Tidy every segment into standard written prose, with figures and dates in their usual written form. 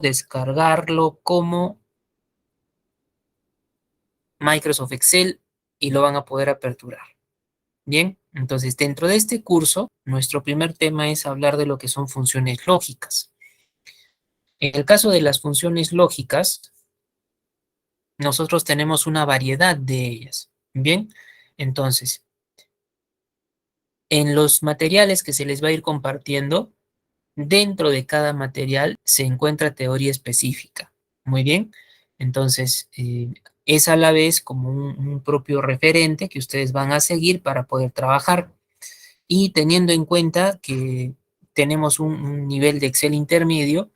descargarlo como Microsoft Excel y lo van a poder aperturar. Bien, entonces dentro de este curso, nuestro primer tema es hablar de lo que son funciones lógicas. En el caso de las funciones lógicas, nosotros tenemos una variedad de ellas. Bien, entonces, en los materiales que se les va a ir compartiendo, dentro de cada material se encuentra teoría específica. Muy bien, entonces es a la vez como un propio referente que ustedes van a seguir para poder trabajar. Y teniendo en cuenta que tenemos un nivel de Excel intermedio,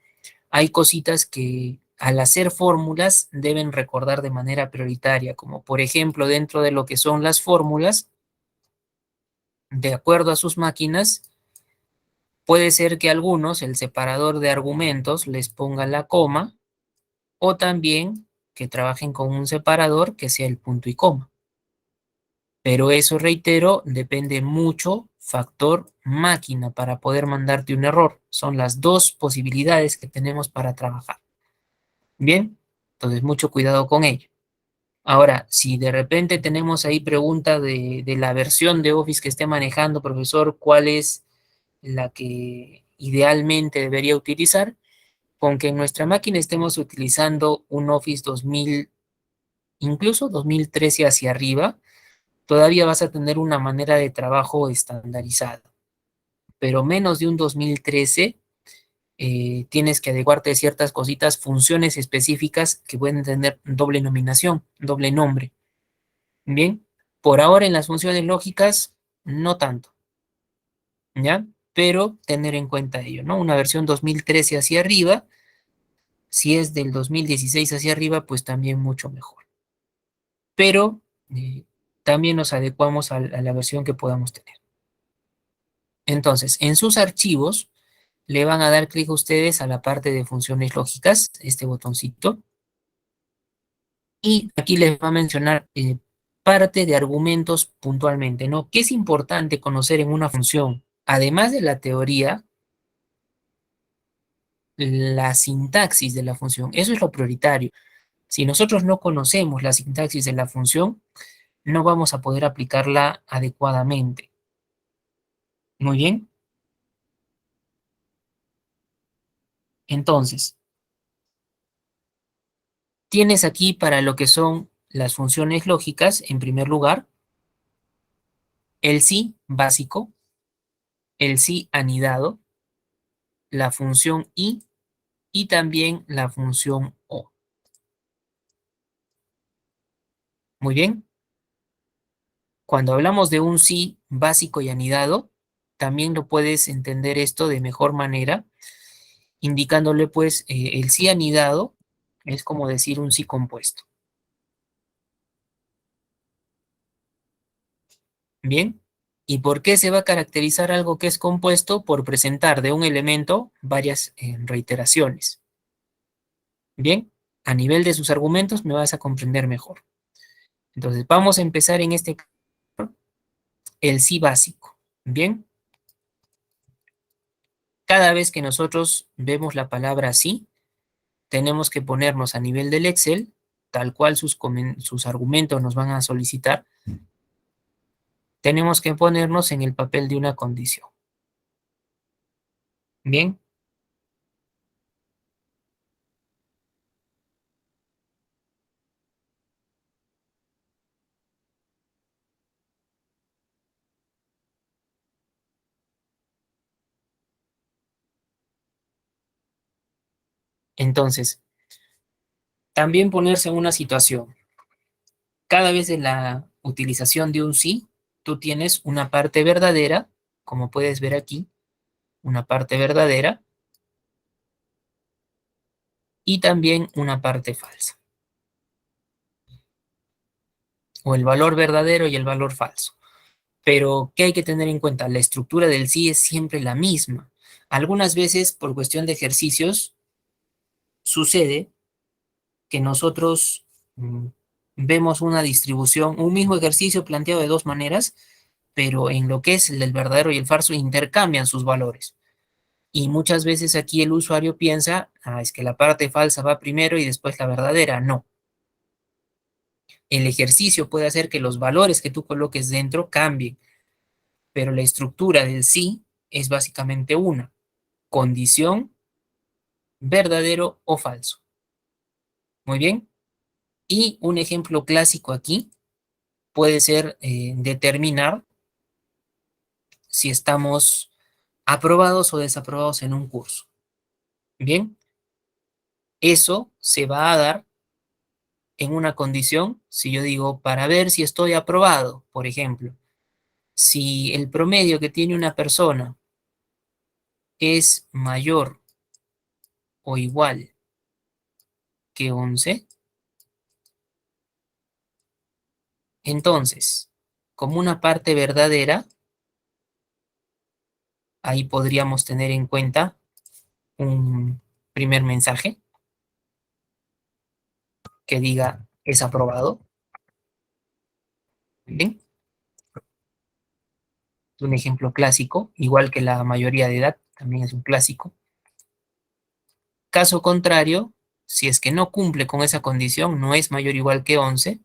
hay cositas que al hacer fórmulas deben recordar de manera prioritaria, como por ejemplo dentro de lo que son las fórmulas, de acuerdo a sus máquinas, puede ser que algunos, el separador de argumentos, les ponga la coma, o también que trabajen con un separador que sea el punto y coma. Pero eso, reitero, depende mucho factor máquina para poder mandarte un error. Son las dos posibilidades que tenemos para trabajar. Bien, entonces mucho cuidado con ello. Ahora, si de repente tenemos ahí pregunta de la versión de Office que esté manejando, profesor, ¿cuál es la que idealmente debería utilizar? Con que en nuestra máquina estemos utilizando un Office 2000, incluso 2013 hacia arriba, todavía vas a tener una manera de trabajo estandarizada. Pero menos de un 2013, tienes que adecuarte a ciertas cositas, funciones específicas que pueden tener doble nominación, doble nombre. Bien, por ahora en las funciones lógicas, no tanto, ¿ya? Pero tener en cuenta ello, ¿no? Una versión 2013 hacia arriba, si es del 2016 hacia arriba, pues también mucho mejor. Pero también nos adecuamos a la versión que podamos tener. Entonces, en sus archivos, le van a dar clic a ustedes a la parte de funciones lógicas, este botoncito, y aquí les va a mencionar parte de argumentos puntualmente, ¿no? ¿Qué es importante conocer en una función? Además de la teoría, la sintaxis de la función, eso es lo prioritario. Si nosotros no conocemos la sintaxis de la función, no vamos a poder aplicarla adecuadamente. Muy bien. Entonces, tienes aquí para lo que son las funciones lógicas, en primer lugar, el sí básico, el sí anidado, la función y también la función o. Muy bien. Cuando hablamos de un sí básico y anidado, también lo puedes entender esto de mejor manera, indicándole pues el sí anidado es como decir un sí compuesto. Bien. ¿Y por qué se va a caracterizar algo que es compuesto? Por presentar de un elemento varias reiteraciones. Bien, a nivel de sus argumentos me vas a comprender mejor. Entonces, vamos a empezar en este caso, el sí básico. Bien, cada vez que nosotros vemos la palabra sí, tenemos que ponernos a nivel del Excel, tal cual sus argumentos nos van a solicitar, tenemos que ponernos en el papel de una condición. Bien, entonces, también ponerse en una situación. Cada vez en la utilización de un sí, tú tienes una parte verdadera, como puedes ver aquí, una parte verdadera y también una parte falsa, o el valor verdadero y el valor falso. Pero, ¿qué hay que tener en cuenta? La estructura del sí es siempre la misma. Algunas veces, por cuestión de ejercicios, sucede que nosotros vemos una distribución, un mismo ejercicio planteado de dos maneras, pero en lo que es el verdadero y el falso intercambian sus valores. Y muchas veces aquí el usuario piensa, es que la parte falsa va primero y después la verdadera. No. El ejercicio puede hacer que los valores que tú coloques dentro cambien, pero la estructura del sí es básicamente una: condición, verdadero o falso. Muy bien. Y un ejemplo clásico aquí puede ser determinar si estamos aprobados o desaprobados en un curso. Bien, eso se va a dar en una condición. Si yo digo, para ver si estoy aprobado, por ejemplo, si el promedio que tiene una persona es mayor o igual que 11, entonces, como una parte verdadera, ahí podríamos tener en cuenta un primer mensaje que diga es aprobado. Bien, un ejemplo clásico, igual que la mayoría de edad, también es un clásico. Caso contrario, si es que no cumple con esa condición, no es mayor o igual que 11,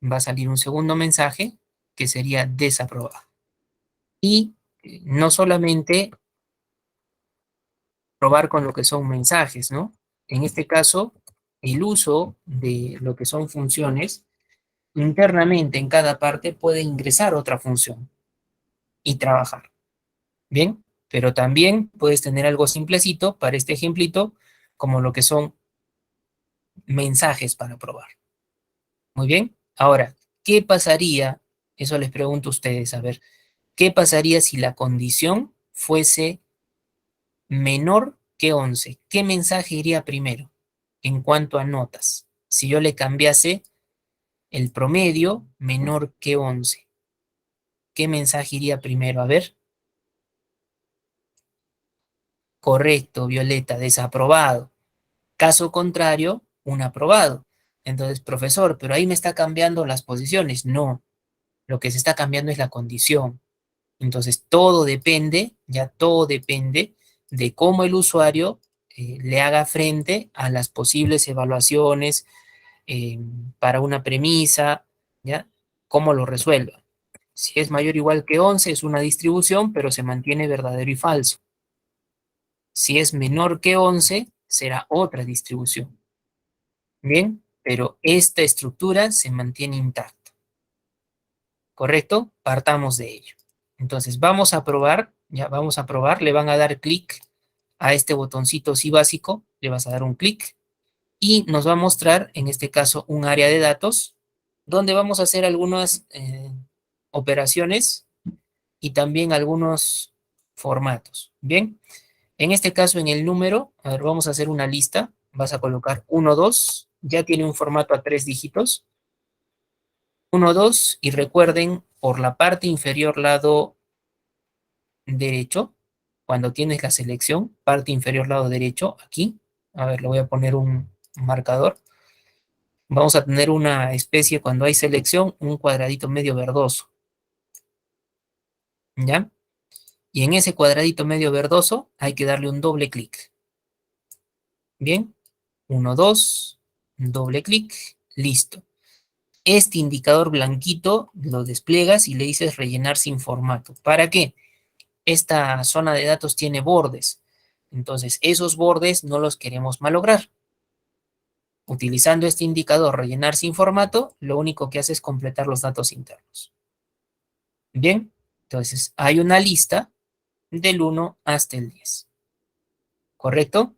va a salir un segundo mensaje que sería desaprobado. Y no solamente probar con lo que son mensajes, ¿no? En este caso, el uso de lo que son funciones, internamente en cada parte puede ingresar otra función y trabajar. Bien, pero también puedes tener algo simplecito para este ejemplito, como lo que son mensajes para probar. Muy bien, ahora, ¿qué pasaría? Eso les pregunto a ustedes, a ver, ¿qué pasaría si la condición fuese menor que 11? ¿Qué mensaje iría primero en cuanto a notas? Si yo le cambiase el promedio menor que 11, ¿qué mensaje iría primero? A ver, correcto, Violeta, desaprobado. Caso contrario, un aprobado. Entonces, profesor, pero ahí me está cambiando las posiciones. No, lo que se está cambiando es la condición. Entonces, todo depende, ya todo depende de cómo el usuario le haga frente a las posibles evaluaciones eh, para una premisa, ¿ya? Cómo lo resuelva. Si es mayor o igual que 11, es una distribución, pero se mantiene verdadero y falso. Si es menor que 11, será otra distribución. Bien, pero esta estructura se mantiene intacta. ¿Correcto? Partamos de ello. Entonces, vamos a probar, ya vamos a probar, le van a dar clic a este botoncito sí básico, le vas a dar un clic y nos va a mostrar, en este caso, un área de datos donde vamos a hacer algunas operaciones y también algunos formatos. Bien, en este caso, en el número, a ver, vamos a hacer una lista, vas a colocar 1, 2, ya tiene un formato a 3 dígitos, 1, 2, y recuerden, por la parte inferior lado derecho, cuando tienes la selección, parte inferior lado derecho, aquí, a ver, le voy a poner un marcador, vamos a tener una especie, cuando hay selección, un cuadradito medio verdoso, ¿ya? Y en ese cuadradito medio verdoso hay que darle un doble clic. Bien, 1, 2, doble clic, listo. Este indicador blanquito lo despliegas y le dices rellenar sin formato. ¿Para qué? Esta zona de datos tiene bordes. Entonces, esos bordes no los queremos malograr. Utilizando este indicador rellenar sin formato, lo único que hace es completar los datos internos. Bien, entonces hay una lista del 1 hasta el 10. ¿Correcto?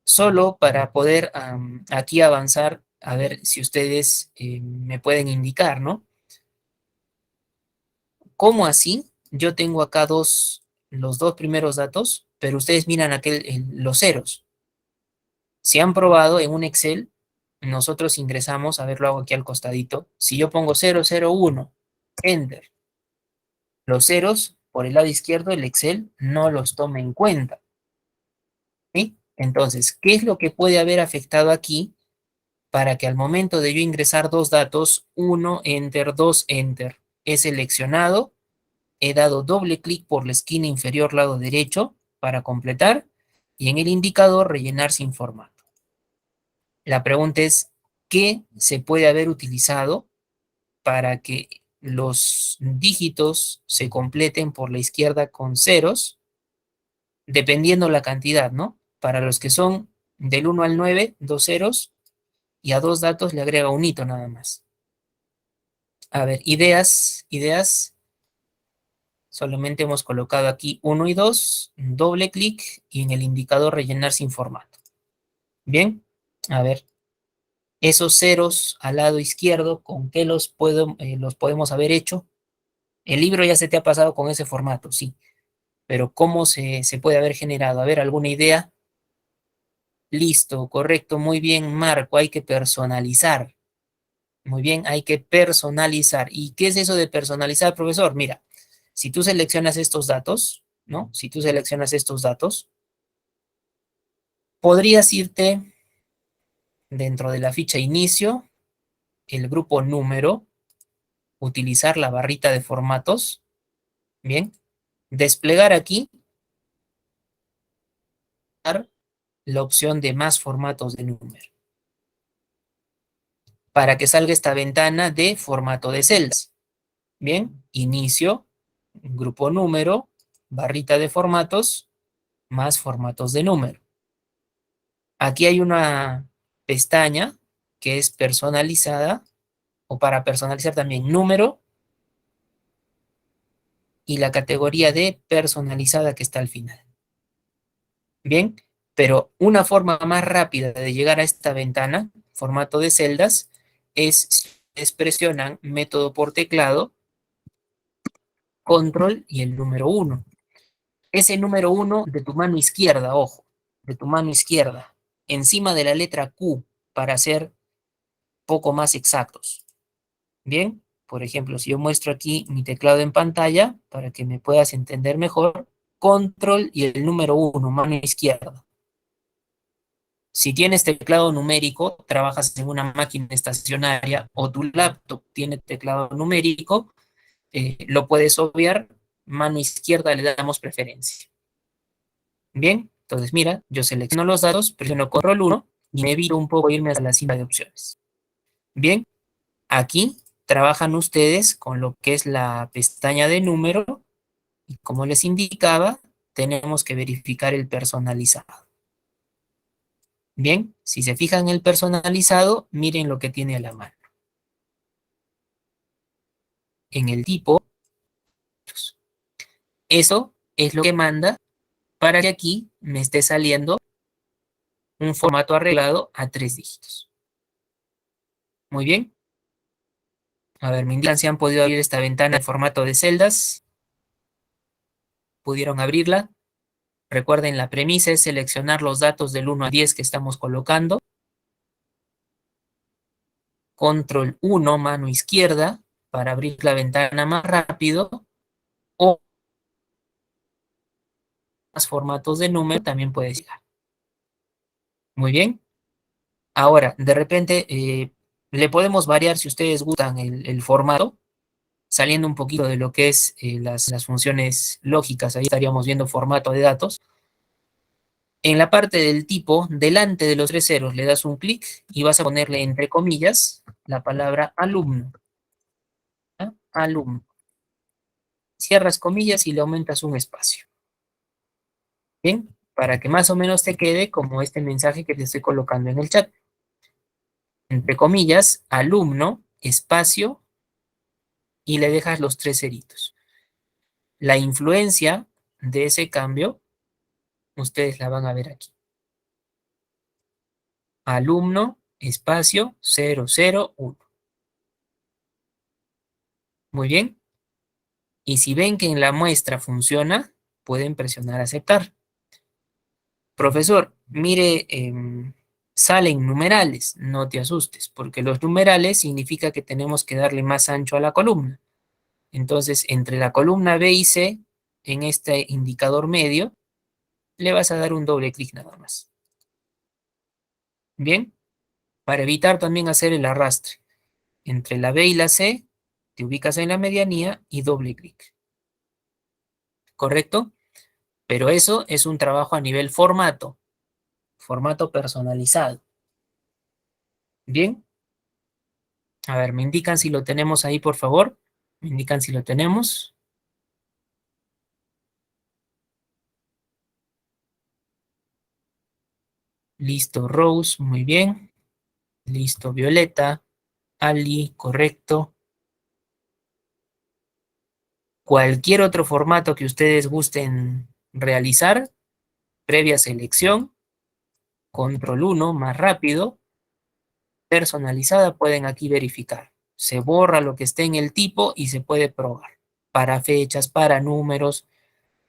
Solo para poder aquí avanzar, a ver si ustedes me pueden indicar, ¿no? ¿Cómo así? Yo tengo acá los dos primeros datos, pero ustedes miran los ceros. Si han probado en un Excel, nosotros ingresamos, a ver, lo hago aquí al costadito. Si yo pongo 001, Enter, los ceros por el lado izquierdo, el Excel no los toma en cuenta. ¿Sí? Entonces, ¿qué es lo que puede haber afectado aquí para que al momento de yo ingresar dos datos, 1, Enter, 2, Enter, he seleccionado he dado doble clic por la esquina inferior lado derecho para completar y en el indicador rellenar sin formato. La pregunta es, ¿qué se puede haber utilizado para que los dígitos se completen por la izquierda con ceros, dependiendo la cantidad, ¿no? Para los que son del 1 al 9, dos ceros, y a dos datos le agrega un hito nada más. A ver, ideas. Solamente hemos colocado aquí 1 y 2, doble clic y en el indicador rellenar sin formato. Bien, a ver, esos ceros al lado izquierdo, ¿con qué los podemos haber hecho? El libro ya se te ha pasado con ese formato, sí, pero ¿cómo se puede haber generado? A ver, ¿alguna idea? Listo, correcto, muy bien, Marco, hay que personalizar. Muy bien, hay que personalizar. ¿Y qué es eso de personalizar, profesor? Mira, si tú seleccionas estos datos, ¿no? Si tú seleccionas estos datos, podrías irte dentro de la ficha inicio, el grupo número, utilizar la barrita de formatos, bien, desplegar aquí la opción de más formatos de número, para que salga esta ventana de formato de celdas. Bien, inicio, grupo número, barrita de formatos, más formatos de número. Aquí hay una pestaña que es personalizada, o para personalizar también número, y la categoría de personalizada que está al final. Bien, pero una forma más rápida de llegar a esta ventana, formato de celdas, es si ustedes presionan método por teclado, control y el número 1. Ese número 1 de tu mano izquierda, ojo, de tu mano izquierda, encima de la letra Q, para ser poco más exactos. Bien, por ejemplo, si yo muestro aquí mi teclado en pantalla, para que me puedas entender mejor, control y el número 1, mano izquierda. Si tienes teclado numérico, trabajas en una máquina estacionaria o tu laptop tiene teclado numérico, lo puedes obviar, mano izquierda le damos preferencia. Bien, entonces mira, yo selecciono los datos, presiono control 1 y me evito un poco irme a la cinta de opciones. Bien, aquí trabajan ustedes con lo que es la pestaña de número y como les indicaba, tenemos que verificar el personalizado. Bien, si se fijan en el personalizado, miren lo que tiene a la mano. En el tipo, eso es lo que manda para que aquí me esté saliendo un formato arreglado a 3 dígitos. Muy bien. A ver, me indican si han podido abrir esta ventana en formato de celdas. ¿Pudieron abrirla? Recuerden, la premisa es seleccionar los datos del 1 a 10 que estamos colocando. Control 1, mano izquierda, para abrir la ventana más rápido. O más formatos de número también puedes llegar. Muy bien. Ahora, de repente, le podemos variar si ustedes gustan el formato, saliendo un poquito de lo que es las funciones lógicas. Ahí estaríamos viendo formato de datos. En la parte del tipo, delante de los tres ceros, le das un clic y vas a ponerle entre comillas la palabra alumno. ¿Ah? Alumno. Cierras comillas y le aumentas un espacio. Bien, para que más o menos te quede como este mensaje que te estoy colocando en el chat. Entre comillas, alumno, espacio, y le dejas los tres ceritos. La influencia de ese cambio, ustedes la van a ver aquí. Alumno, espacio, 001. Muy bien. Y si ven que en la muestra funciona, pueden presionar aceptar. Profesor, mire, salen numerales, no te asustes, porque los numerales significa que tenemos que darle más ancho a la columna. Entonces, entre la columna B y C, en este indicador medio, le vas a dar un doble clic nada más. Bien, para evitar también hacer el arrastre. Entre la B y la C, te ubicas en la medianía y doble clic. ¿correcto? Pero eso es un trabajo a nivel formato personalizado. Bien, a ver, me indican si lo tenemos ahí, por favor. Me indican si lo tenemos. Listo, Rose, muy bien. Listo, Violeta. Ali, correcto. Cualquier otro formato que ustedes gusten realizar, previa selección, control 1, más rápido, personalizada, pueden aquí verificar. Se borra lo que esté en el tipo y se puede probar. Para fechas, para números,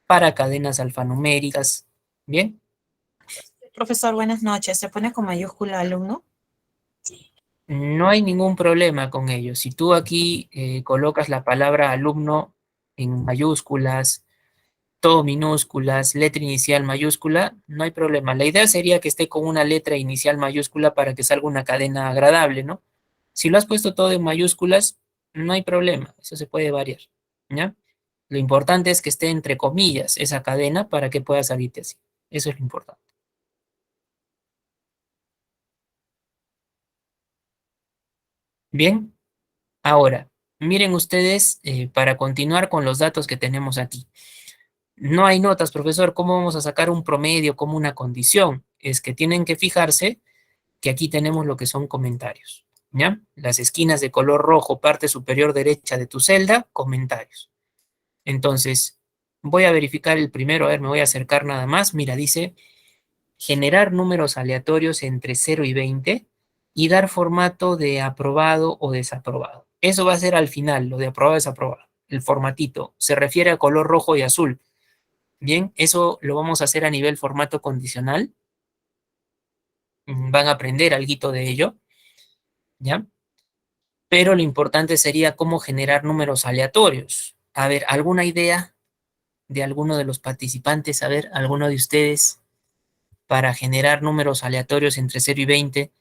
para cadenas alfanuméricas. Bien, Profesor, buenas noches. ¿Se pone con mayúscula alumno? no hay ningún problema con ello. Si tú aquí colocas la palabra alumno en mayúsculas, todo minúsculas, letra inicial mayúscula, no hay problema. La idea sería que esté con una letra inicial mayúscula para que salga una cadena agradable, ¿no? Si lo has puesto todo en mayúsculas, no hay problema, eso se puede variar, ¿ya? Lo importante es que esté entre comillas esa cadena para que pueda salirte así. Eso es lo importante. Bien, ahora, miren ustedes, para continuar con los datos que tenemos aquí. No hay notas, profesor, ¿cómo vamos a sacar un promedio como una condición? Es que tienen que fijarse que aquí tenemos lo que son comentarios, ¿ya? Las esquinas de color rojo, parte superior derecha de tu celda, comentarios. Entonces, voy a verificar el primero, a ver, me voy a acercar nada más. Mira, dice generar números aleatorios entre 0 y 20 y dar formato de aprobado o desaprobado. Eso va a ser al final, lo de aprobado o desaprobado. El formatito se refiere a color rojo y azul. Bien, eso lo vamos a hacer a nivel formato condicional. Van a aprender algo de ello, ¿ya? Pero lo importante sería cómo generar números aleatorios. A ver, ¿alguna idea de alguno de los participantes? A ver, ¿alguno de ustedes para generar números aleatorios entre 0 y 20?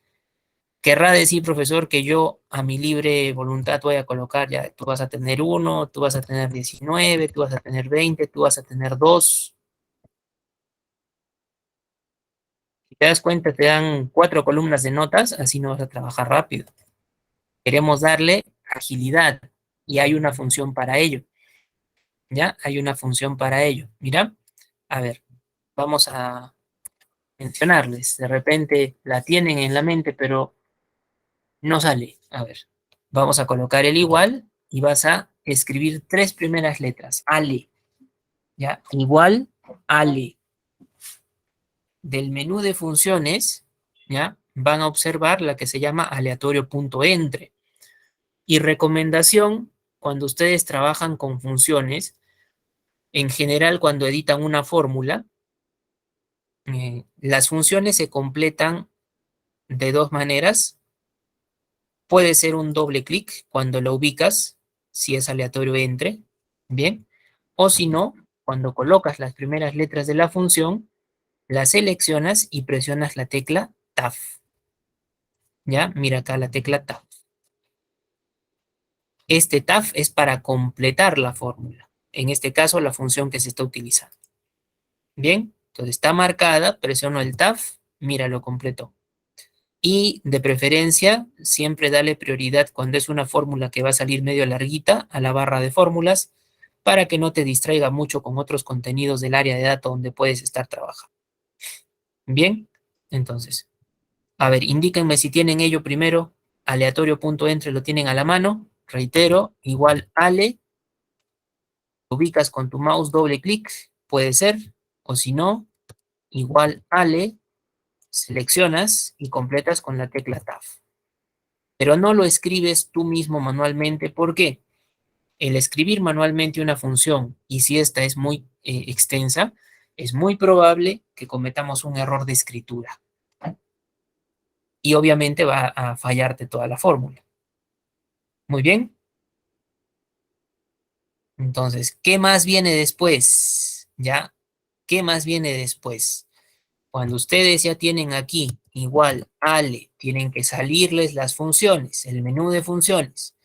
Querrá decir, profesor, que yo a mi libre voluntad voy a colocar, ya, tú vas a tener 1, tú vas a tener 19, tú vas a tener 20, tú vas a tener 2. Si te das cuenta, te dan 4 columnas de notas, así no vas a trabajar rápido. Queremos darle agilidad y hay una función para ello. ¿Ya? Hay una función para ello. Mira, a ver, vamos a mencionarles. De repente la tienen en la mente, pero no sale. A ver, vamos a colocar el igual y vas a escribir 3 primeras letras. Ale, ¿ya? Igual, ale. Del menú de funciones, ¿ya? Van a observar la que se llama aleatorio.entre. Y recomendación, cuando ustedes trabajan con funciones, en general cuando editan una fórmula, las funciones se completan de dos maneras. Puede ser un doble clic cuando lo ubicas, si es aleatorio entre, bien. O si no, cuando colocas las primeras letras de la función, las seleccionas y presionas la tecla Tab. ¿Ya? Mira acá la tecla Tab. Este Tab es para completar la fórmula. En este caso, la función que se está utilizando. Bien, entonces está marcada, presiono el Tab, mira, lo completó. Y de preferencia, siempre dale prioridad cuando es una fórmula que va a salir medio larguita a la barra de fórmulas para que no te distraiga mucho con otros contenidos del área de datos donde puedes estar trabajando. Bien, entonces, a ver, indíquenme si tienen ello primero. Aleatorio.entre lo tienen a la mano. Reitero, igual ale. Ubicas con tu mouse doble clic, puede ser. O si no, igual ale. Seleccionas y completas con la tecla Tab. Pero no lo escribes tú mismo manualmente. ¿Por qué? El escribir manualmente una función, y si esta es muy extensa, es muy probable que cometamos un error de escritura. Y obviamente va a fallarte toda la fórmula. Muy bien. Entonces, ¿qué más viene después? ¿Ya? ¿Qué más viene después? Cuando ustedes ya tienen aquí igual ale, tienen que salirles las funciones, el menú de funciones.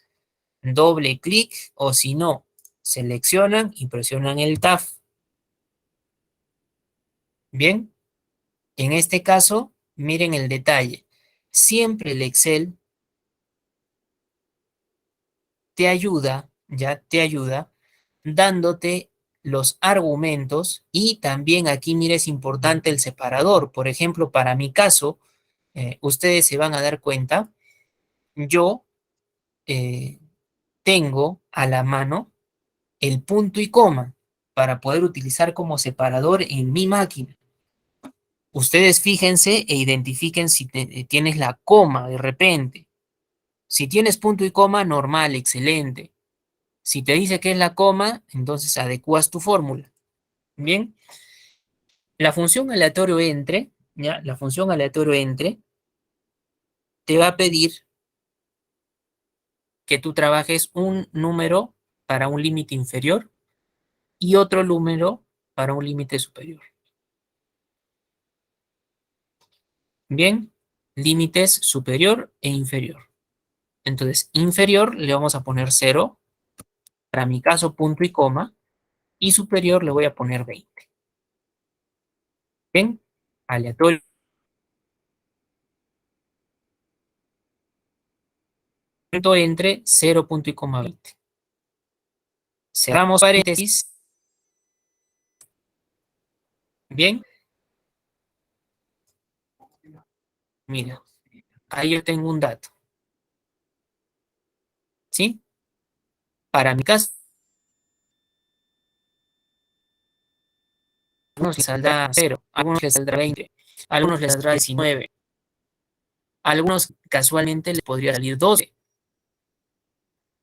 Doble clic o si no, seleccionan y presionan el Tab. Bien, en este caso, miren el detalle. Siempre el Excel te ayuda, ya te ayuda, dándote los argumentos y también aquí, mire, es importante el separador. Por ejemplo, para mi caso, ustedes se van a dar cuenta, yo eh, tengo a la mano el punto y coma para poder utilizar como separador en mi máquina. Ustedes fíjense e identifiquen si tienes la coma de repente. Si tienes punto y coma, normal, excelente. Si te dice que es la coma, entonces adecuas tu fórmula. Bien, la función aleatorio entre, ¿ya? La función aleatorio entre te va a pedir que tú trabajes un número para un límite inferior y otro número para un límite superior. Bien, límites superior e inferior. Entonces, inferior le vamos a poner 0, para mi caso punto y coma, y superior le voy a poner 20. Bien, aleatorio entre 0 punto y coma 20. Cerramos paréntesis. Bien, mira, ahí yo tengo un dato, ¿sí? Para mi caso, a algunos les saldrá 0, a algunos les saldrá 20, a algunos les saldrá 19, a algunos casualmente les podría salir 12.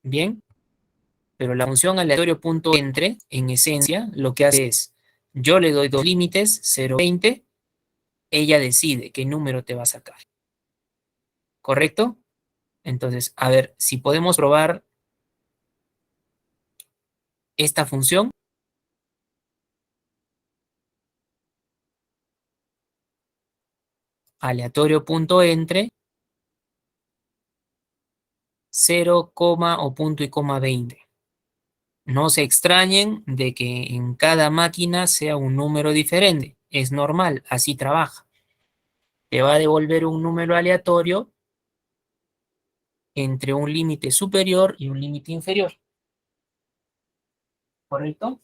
Bien, pero la función aleatorio punto entre, en esencia, lo que hace es, yo le doy dos límites, 0, 20, ella decide qué número te va a sacar, ¿correcto? Entonces, a ver, si podemos probar esta función, aleatorio punto entre, 0, o punto y coma 20. No se extrañen de que en cada máquina sea un número diferente. Es normal, así trabaja. Te va a devolver un número aleatorio entre un límite superior y un límite inferior. ¿Correcto?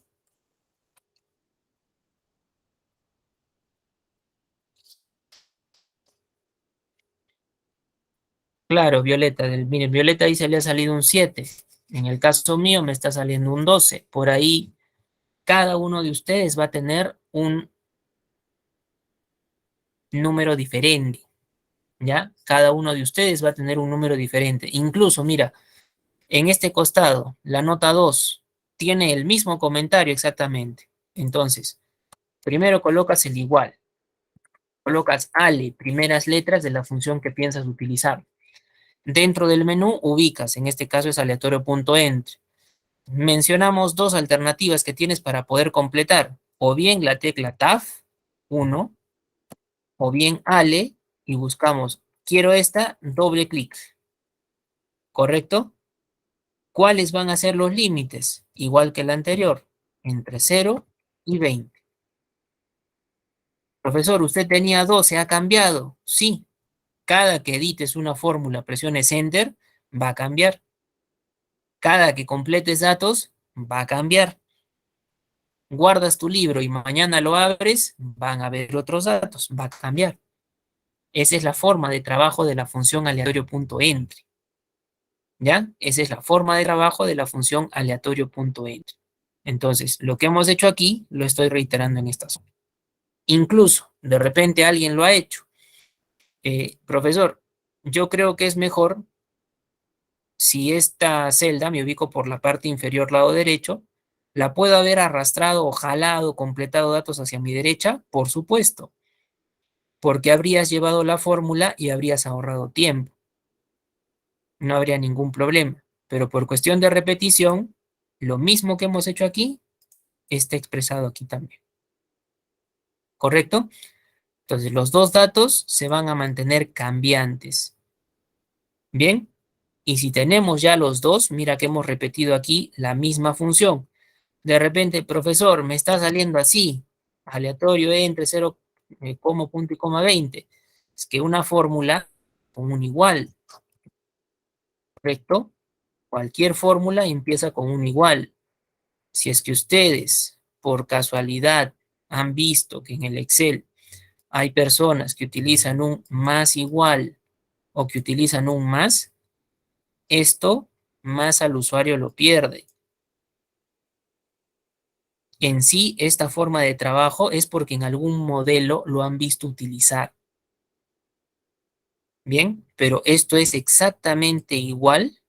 Claro, Violeta. Miren, Violeta ahí se le ha salido un 7. En el caso mío me está saliendo un 12. Por ahí, cada uno de ustedes va a tener un número diferente. ¿Ya? Cada uno de ustedes va a tener un número diferente. Incluso, mira, en este costado, la nota 2 tiene el mismo comentario exactamente. Entonces, primero colocas el igual, colocas ale, primeras letras de la función que piensas utilizar. Dentro del menú ubicas, en este caso es aleatorio.entre. Mencionamos dos alternativas que tienes para poder completar, o bien la tecla Tab 1, o bien ale, y buscamos, quiero esta, doble clic, ¿correcto? ¿Cuáles van a ser los límites? Igual que el anterior, entre 0 y 20. Profesor, usted tenía 12, ¿ha cambiado? Sí. Cada que edites una fórmula, presiones Enter, va a cambiar. Cada que completes datos, va a cambiar. Guardas tu libro y mañana lo abres, van a ver otros datos, va a cambiar. Esa es la forma de trabajo de la función aleatorio.entre. ¿Ya? Esa es la forma de trabajo de la función aleatorio.entre. Entonces, lo que hemos hecho aquí, lo estoy reiterando en esta zona. Incluso, de repente alguien lo ha hecho. Profesor, yo creo que es mejor si esta celda, me ubico por la parte inferior lado derecho, la puedo haber arrastrado o jalado, completado datos hacia mi derecha, por supuesto, porque habrías llevado la fórmula y habrías ahorrado tiempo. No habría ningún problema. Pero por cuestión de repetición, lo mismo que hemos hecho aquí, está expresado aquí también. ¿Correcto? Entonces, los dos datos se van a mantener cambiantes. Bien, y si tenemos ya los dos, mira que hemos repetido aquí la misma función. De repente, profesor, me está saliendo así. aleatorio entre 0, punto y coma 20. Es que una fórmula con un igual, ¿correcto? Cualquier fórmula empieza con un igual. Si es que ustedes, por casualidad, han visto que en el Excel hay personas que utilizan un más igual o que utilizan un más, esto más al usuario lo pierde. En sí, esta forma de trabajo es porque en algún modelo lo han visto utilizar. Bien, pero esto es exactamente igual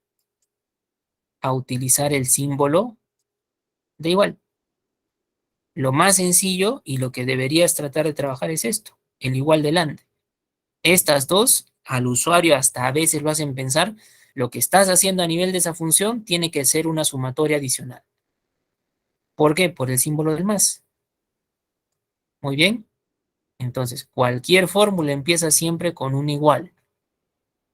a utilizar el símbolo de igual. Lo más sencillo y lo que deberías tratar de trabajar es esto, el igual delante. Estas dos, al usuario hasta a veces lo hacen pensar, lo que estás haciendo a nivel de esa función tiene que ser una sumatoria adicional. ¿Por qué? Por el símbolo del más. Muy bien. Entonces, cualquier fórmula empieza siempre con un igual.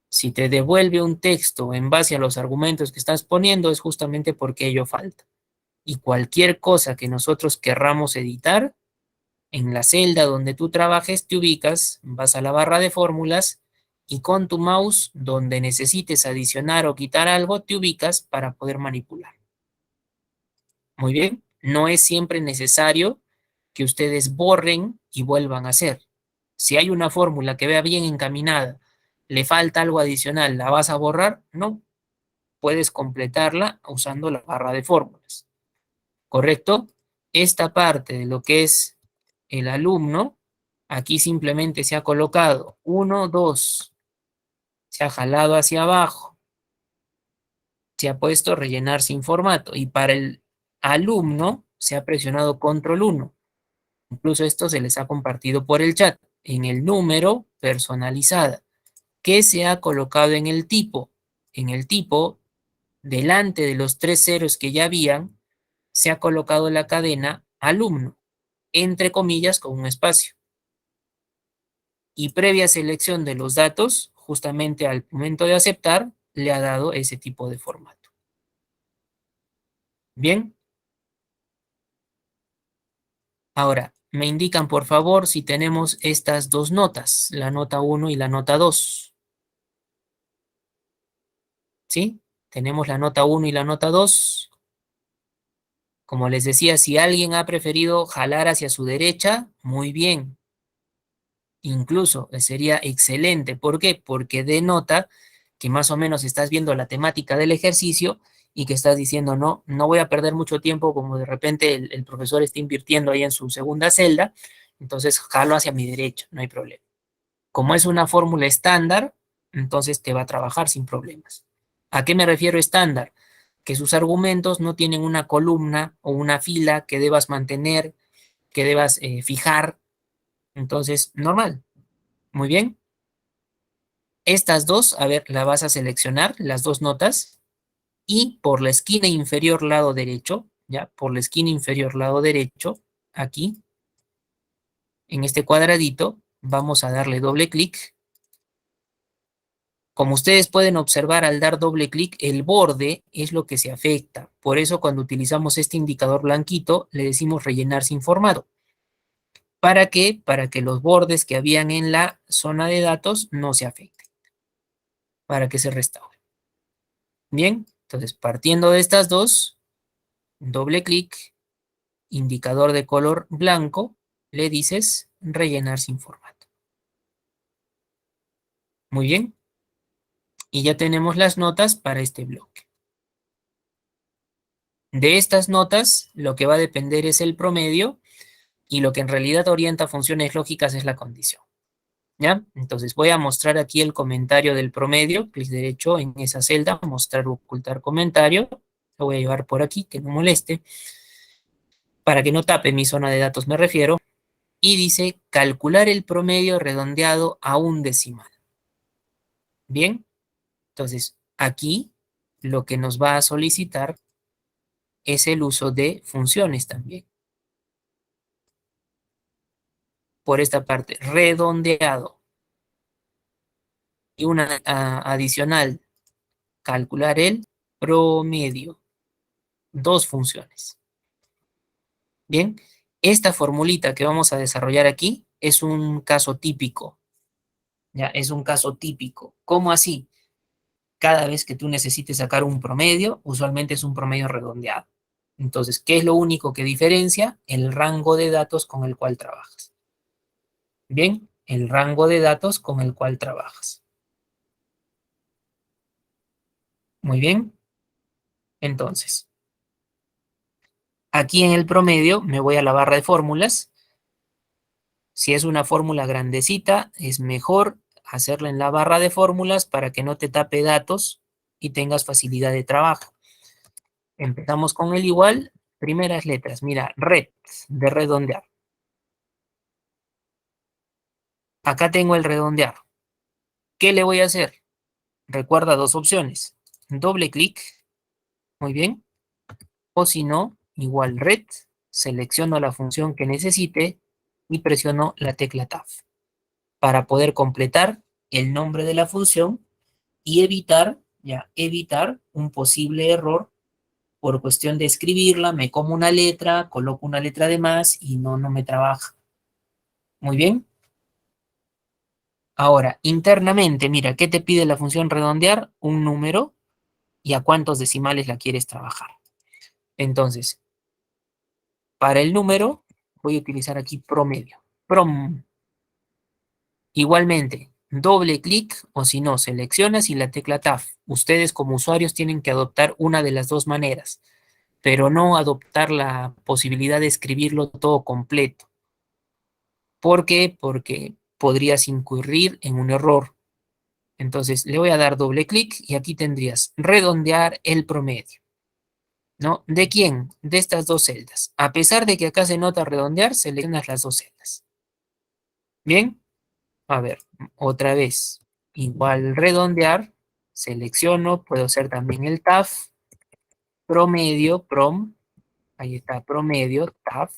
Si te devuelve un texto en base a los argumentos que estás poniendo, es justamente porque ello falta. Y cualquier cosa que nosotros querramos editar, en la celda donde tú trabajes, te ubicas, vas a la barra de fórmulas y con tu mouse, donde necesites adicionar o quitar algo, te ubicas para poder manipular. Muy bien, no es siempre necesario que ustedes borren y vuelvan a hacer. Si hay una fórmula que vea bien encaminada, le falta algo adicional, ¿la vas a borrar? No, puedes completarla usando la barra de fórmulas. ¿Correcto? Esta parte de lo que es el alumno, aquí simplemente se ha colocado 1, 2, se ha jalado hacia abajo, se ha puesto rellenar sin formato y para el alumno se ha presionado control 1. Incluso esto se les ha compartido por el chat. En el número personalizada, ¿qué se ha colocado en el tipo? En el tipo, delante de los 3 ceros que ya habían, se ha colocado la cadena alumno, entre comillas con un espacio. Y previa selección de los datos, justamente al momento de aceptar, le ha dado ese tipo de formato. Bien. Ahora, me indican por favor si tenemos estas dos notas, la nota 1 y la nota 2. ¿Sí? Tenemos la nota 1 y la nota 2. Como les decía, si alguien ha preferido jalar hacia su derecha, muy bien. Incluso sería excelente. ¿Por qué? Porque denota que más o menos estás viendo la temática del ejercicio y que estás diciendo, no, no voy a perder mucho tiempo, como de repente el profesor está invirtiendo ahí en su segunda celda, entonces jalo hacia mi derecha, no hay problema. Como es una fórmula estándar, entonces te va a trabajar sin problemas. ¿A qué me refiero estándar? Que sus argumentos no tienen una columna o una fila que debas mantener, que debas fijar. Entonces, normal. Muy bien. Estas dos, a ver, la vas a seleccionar, las dos notas, y por la esquina inferior lado derecho, ya, por la esquina inferior lado derecho, aquí, en este cuadradito, vamos a darle doble clic. Como ustedes pueden observar, al dar doble clic, el borde es lo que se afecta. Por eso, cuando utilizamos este indicador blanquito, le decimos rellenar sin formato. ¿Para qué? Para que los bordes que habían en la zona de datos no se afecten. Para que se restaure. Bien, entonces partiendo de estas dos, doble clic, indicador de color blanco, le dices rellenar sin formato. Muy bien. Y ya tenemos las notas para este bloque. De estas notas, lo que va a depender es el promedio y lo que en realidad orienta funciones lógicas es la condición. ¿Ya? Entonces voy a mostrar aquí el comentario del promedio, clic derecho en esa celda, mostrar o ocultar comentario. Lo voy a llevar por aquí, que no moleste, para que no tape mi zona de datos me refiero. Y dice calcular el promedio redondeado a un decimal. Bien, entonces aquí lo que nos va a solicitar es el uso de funciones también. Por esta parte, redondeado. Y una adicional, calcular el promedio. Dos funciones. Bien, Esta formulita que vamos a desarrollar aquí es un caso típico, ¿ya? Es un caso típico. ¿Cómo así? Cada vez que tú necesites sacar un promedio, usualmente es un promedio redondeado. Entonces, ¿qué es lo único que diferencia? El rango de datos con el cual trabajas. Bien, el rango de datos con el cual trabajas. Muy bien. Entonces, aquí en el promedio me voy a la barra de fórmulas. Si es una fórmula grandecita, es mejor hacerla en la barra de fórmulas para que no te tape datos y tengas facilidad de trabajo. Empezamos con el igual, primeras letras. Mira, red, de redondear. Acá tengo el redondear. ¿Qué le voy a hacer? Recuerda dos opciones. Doble clic, muy bien. O si no, igual red, selecciono la función que necesite y presiono la tecla Tab para poder completar el nombre de la función y evitar un posible error por cuestión de escribirla, me como una letra, coloco una letra de más y no me trabaja. Muy bien. Ahora, internamente, mira, ¿qué te pide la función redondear? Un número y a cuántos decimales la quieres trabajar. Entonces, para el número, voy a utilizar aquí promedio. Igualmente, doble clic o si no, seleccionas y la tecla Tab. Ustedes como usuarios tienen que adoptar una de las dos maneras, pero no adoptar la posibilidad de escribirlo todo completo. ¿Por qué? Porque podrías incurrir en un error. Entonces, le voy a dar doble clic y aquí tendrías redondear el promedio. ¿No? ¿De quién? De estas dos celdas. A pesar de que acá se nota redondear, seleccionas las dos celdas. Bien, a ver, otra vez. Igual redondear, selecciono, puedo hacer también el tab, promedio, ahí está, promedio, tab.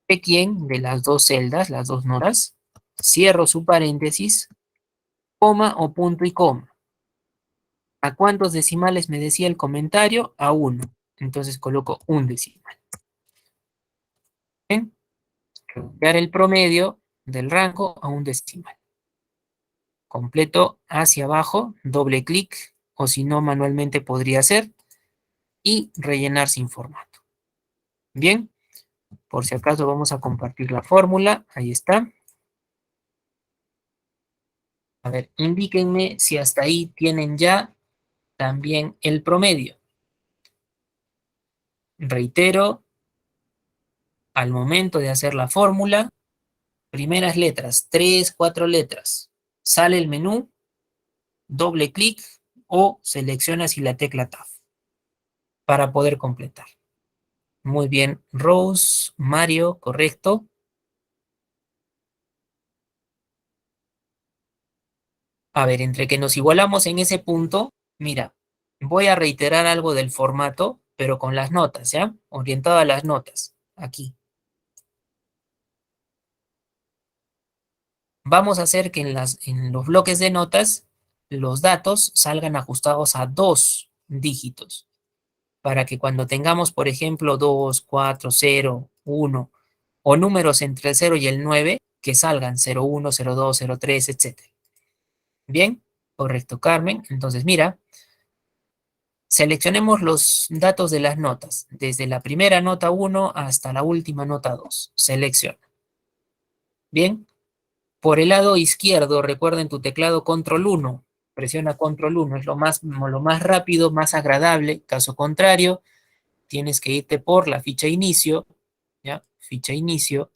¿De quién? De las dos celdas, las dos notas. Cierro su paréntesis, coma o punto y coma. ¿A cuántos decimales me decía el comentario? A uno. Entonces coloco un decimal. Bien, redondear el promedio del rango a un decimal. Completo hacia abajo, doble clic, o si no, manualmente podría ser, y rellenar sin formato. Bien, por si acaso vamos a compartir la fórmula, ahí está. A ver, indíquenme si hasta ahí tienen ya también el promedio. Reitero, al momento de hacer la fórmula, primeras letras, 3, 4 letras, sale el menú, doble clic o seleccionas y la tecla Tab para poder completar. Muy bien, Rose, Mario, correcto. A ver, entre que nos igualamos en ese punto, mira, voy a reiterar algo del formato, pero con las notas, ¿ya? Orientado a las notas, aquí. Vamos a hacer que en los bloques de notas los datos salgan ajustados a dos dígitos, para que cuando tengamos, por ejemplo, 2, 4, 0, 1, o números entre el 0 y el 9, que salgan 0, 1, 0, 2, 0, 3, etc. Bien, correcto, Carmen. Entonces, mira, seleccionemos los datos de las notas, desde la primera nota 1 hasta la última nota 2. Selecciona. Bien, por el lado izquierdo, recuerda en tu teclado control 1. Presiona control 1, es lo más rápido, más agradable. Caso contrario, tienes que irte por la ficha inicio, ¿ya? Ficha inicio,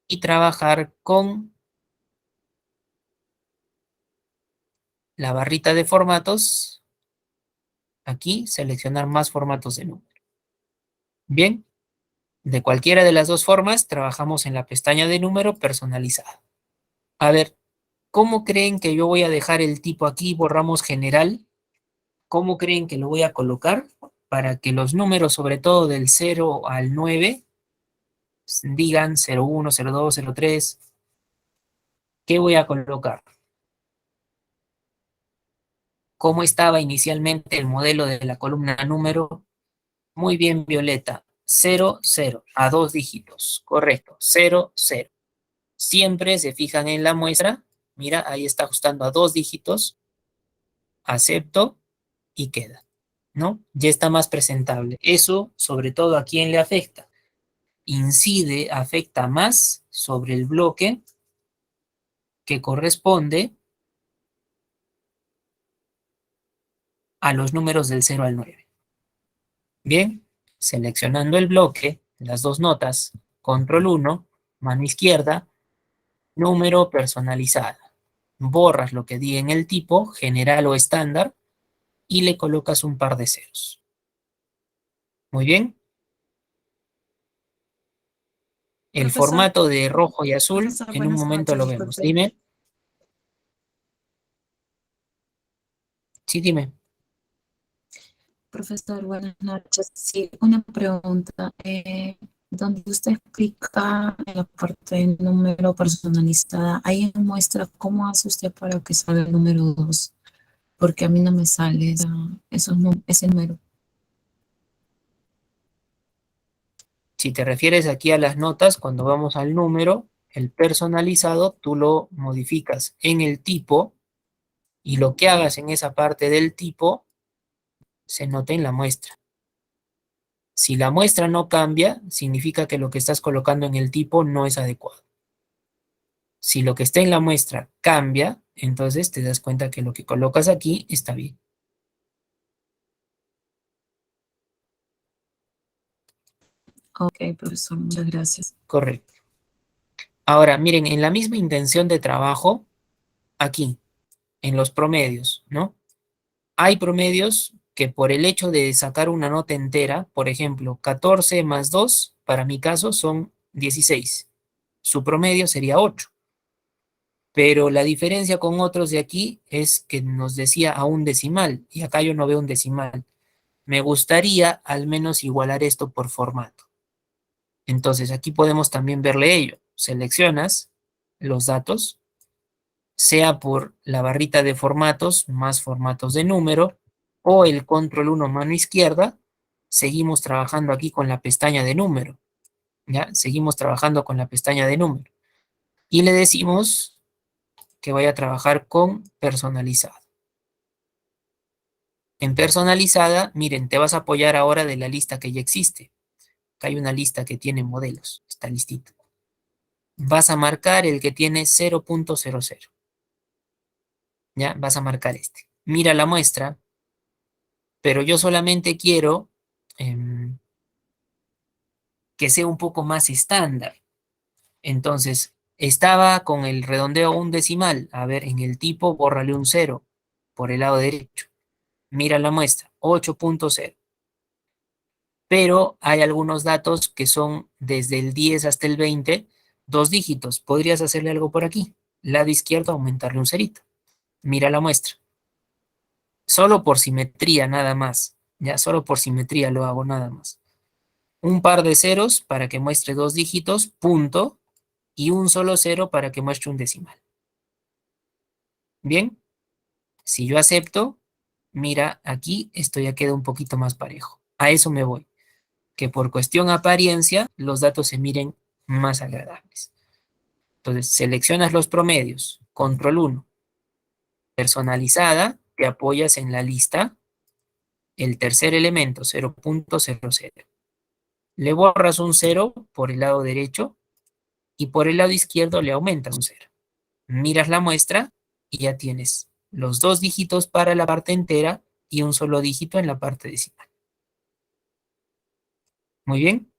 y trabajar con la barrita de formatos. Aquí, seleccionar más formatos de número. Bien, de cualquiera de las dos formas, trabajamos en la pestaña de número personalizada. A ver, ¿cómo creen que yo voy a dejar el tipo aquí? Borramos general. ¿Cómo creen que lo voy a colocar? Para que los números, sobre todo del 0 al 9, digan 01, 02, 03. ¿Qué voy a colocar? ¿Cómo estaba inicialmente el modelo de la columna número? Muy bien, Violeta. 0, 0, a 2 dígitos, correcto, 0, 0. Siempre se fijan en la muestra, mira, ahí está ajustando a 2 dígitos, acepto y queda, ¿no? Ya está más presentable. Eso, sobre todo, ¿a quién le afecta? Incide, afecta más sobre el bloque que corresponde a los números del 0 al 9. Bien, seleccionando el bloque, las dos notas, control 1, mano izquierda, número personalizada. Borras lo que di en el tipo, general o estándar, y le colocas un par de ceros. Muy bien. El Profesor, formato de rojo y azul, profesor, en un buenas momento noches, lo vemos. disculpe. Dime. Sí, dime. Profesor, buenas noches. Sí, una pregunta. Donde usted explica en la parte de número personalizada, ahí muestra cómo hace usted para que salga el número 2, porque a mí no me sale ese número. Si te refieres aquí a las notas, cuando vamos al número, el personalizado, tú lo modificas en el tipo y lo que hagas en esa parte del tipo se nota en la muestra. Si la muestra no cambia, significa que lo que estás colocando en el tipo no es adecuado. Si lo que está en la muestra cambia, entonces te das cuenta que lo que colocas aquí está bien. Ok, profesor, muchas gracias. Correcto. Ahora, miren, en la misma intención de trabajo, aquí, en los promedios, ¿no? Hay promedios que por el hecho de sacar una nota entera, por ejemplo, 14 más 2, para mi caso, son 16. Su promedio sería 8. Pero la diferencia con otros de aquí es que nos decía a un decimal, y acá yo no veo un decimal. Me gustaría al menos igualar esto por formato. Entonces aquí podemos también verle ello. Seleccionas los datos, sea por la barrita de formatos, más formatos de número, o el control 1 mano izquierda. Seguimos trabajando aquí con la pestaña de número, ¿ya? Seguimos trabajando con la pestaña de número. Y le decimos que vaya a trabajar con personalizado. En personalizada, miren, te vas a apoyar ahora de la lista que ya existe. Acá hay una lista que tiene modelos, está listito. Vas a marcar el que tiene 0.00. ¿Ya? Vas a marcar este. Mira la muestra, pero yo solamente quiero que sea un poco más estándar. Entonces, estaba con el redondeo un decimal. A ver, en el tipo, bórrale un 0 por el lado derecho. Mira la muestra, 8.0. Pero hay algunos datos que son desde el 10 hasta el 20, dos dígitos. Podrías hacerle algo por aquí. Lado izquierdo, aumentarle un cerito. Mira la muestra. Solo por simetría nada más. Ya, solo por simetría lo hago nada más. Un par de ceros para que muestre dos dígitos, punto, y un solo cero para que muestre un decimal. Bien, si yo acepto, mira, aquí esto ya queda un poquito más parejo. A eso me voy, que por cuestión apariencia los datos se miren más agradables. Entonces, seleccionas los promedios, control 1, personalizada, te apoyas en la lista, el tercer elemento, 0.00. Le borras un 0 por el lado derecho y por el lado izquierdo le aumentas un 0. Miras la muestra y ya tienes los dos dígitos para la parte entera y un solo dígito en la parte decimal. Muy bien.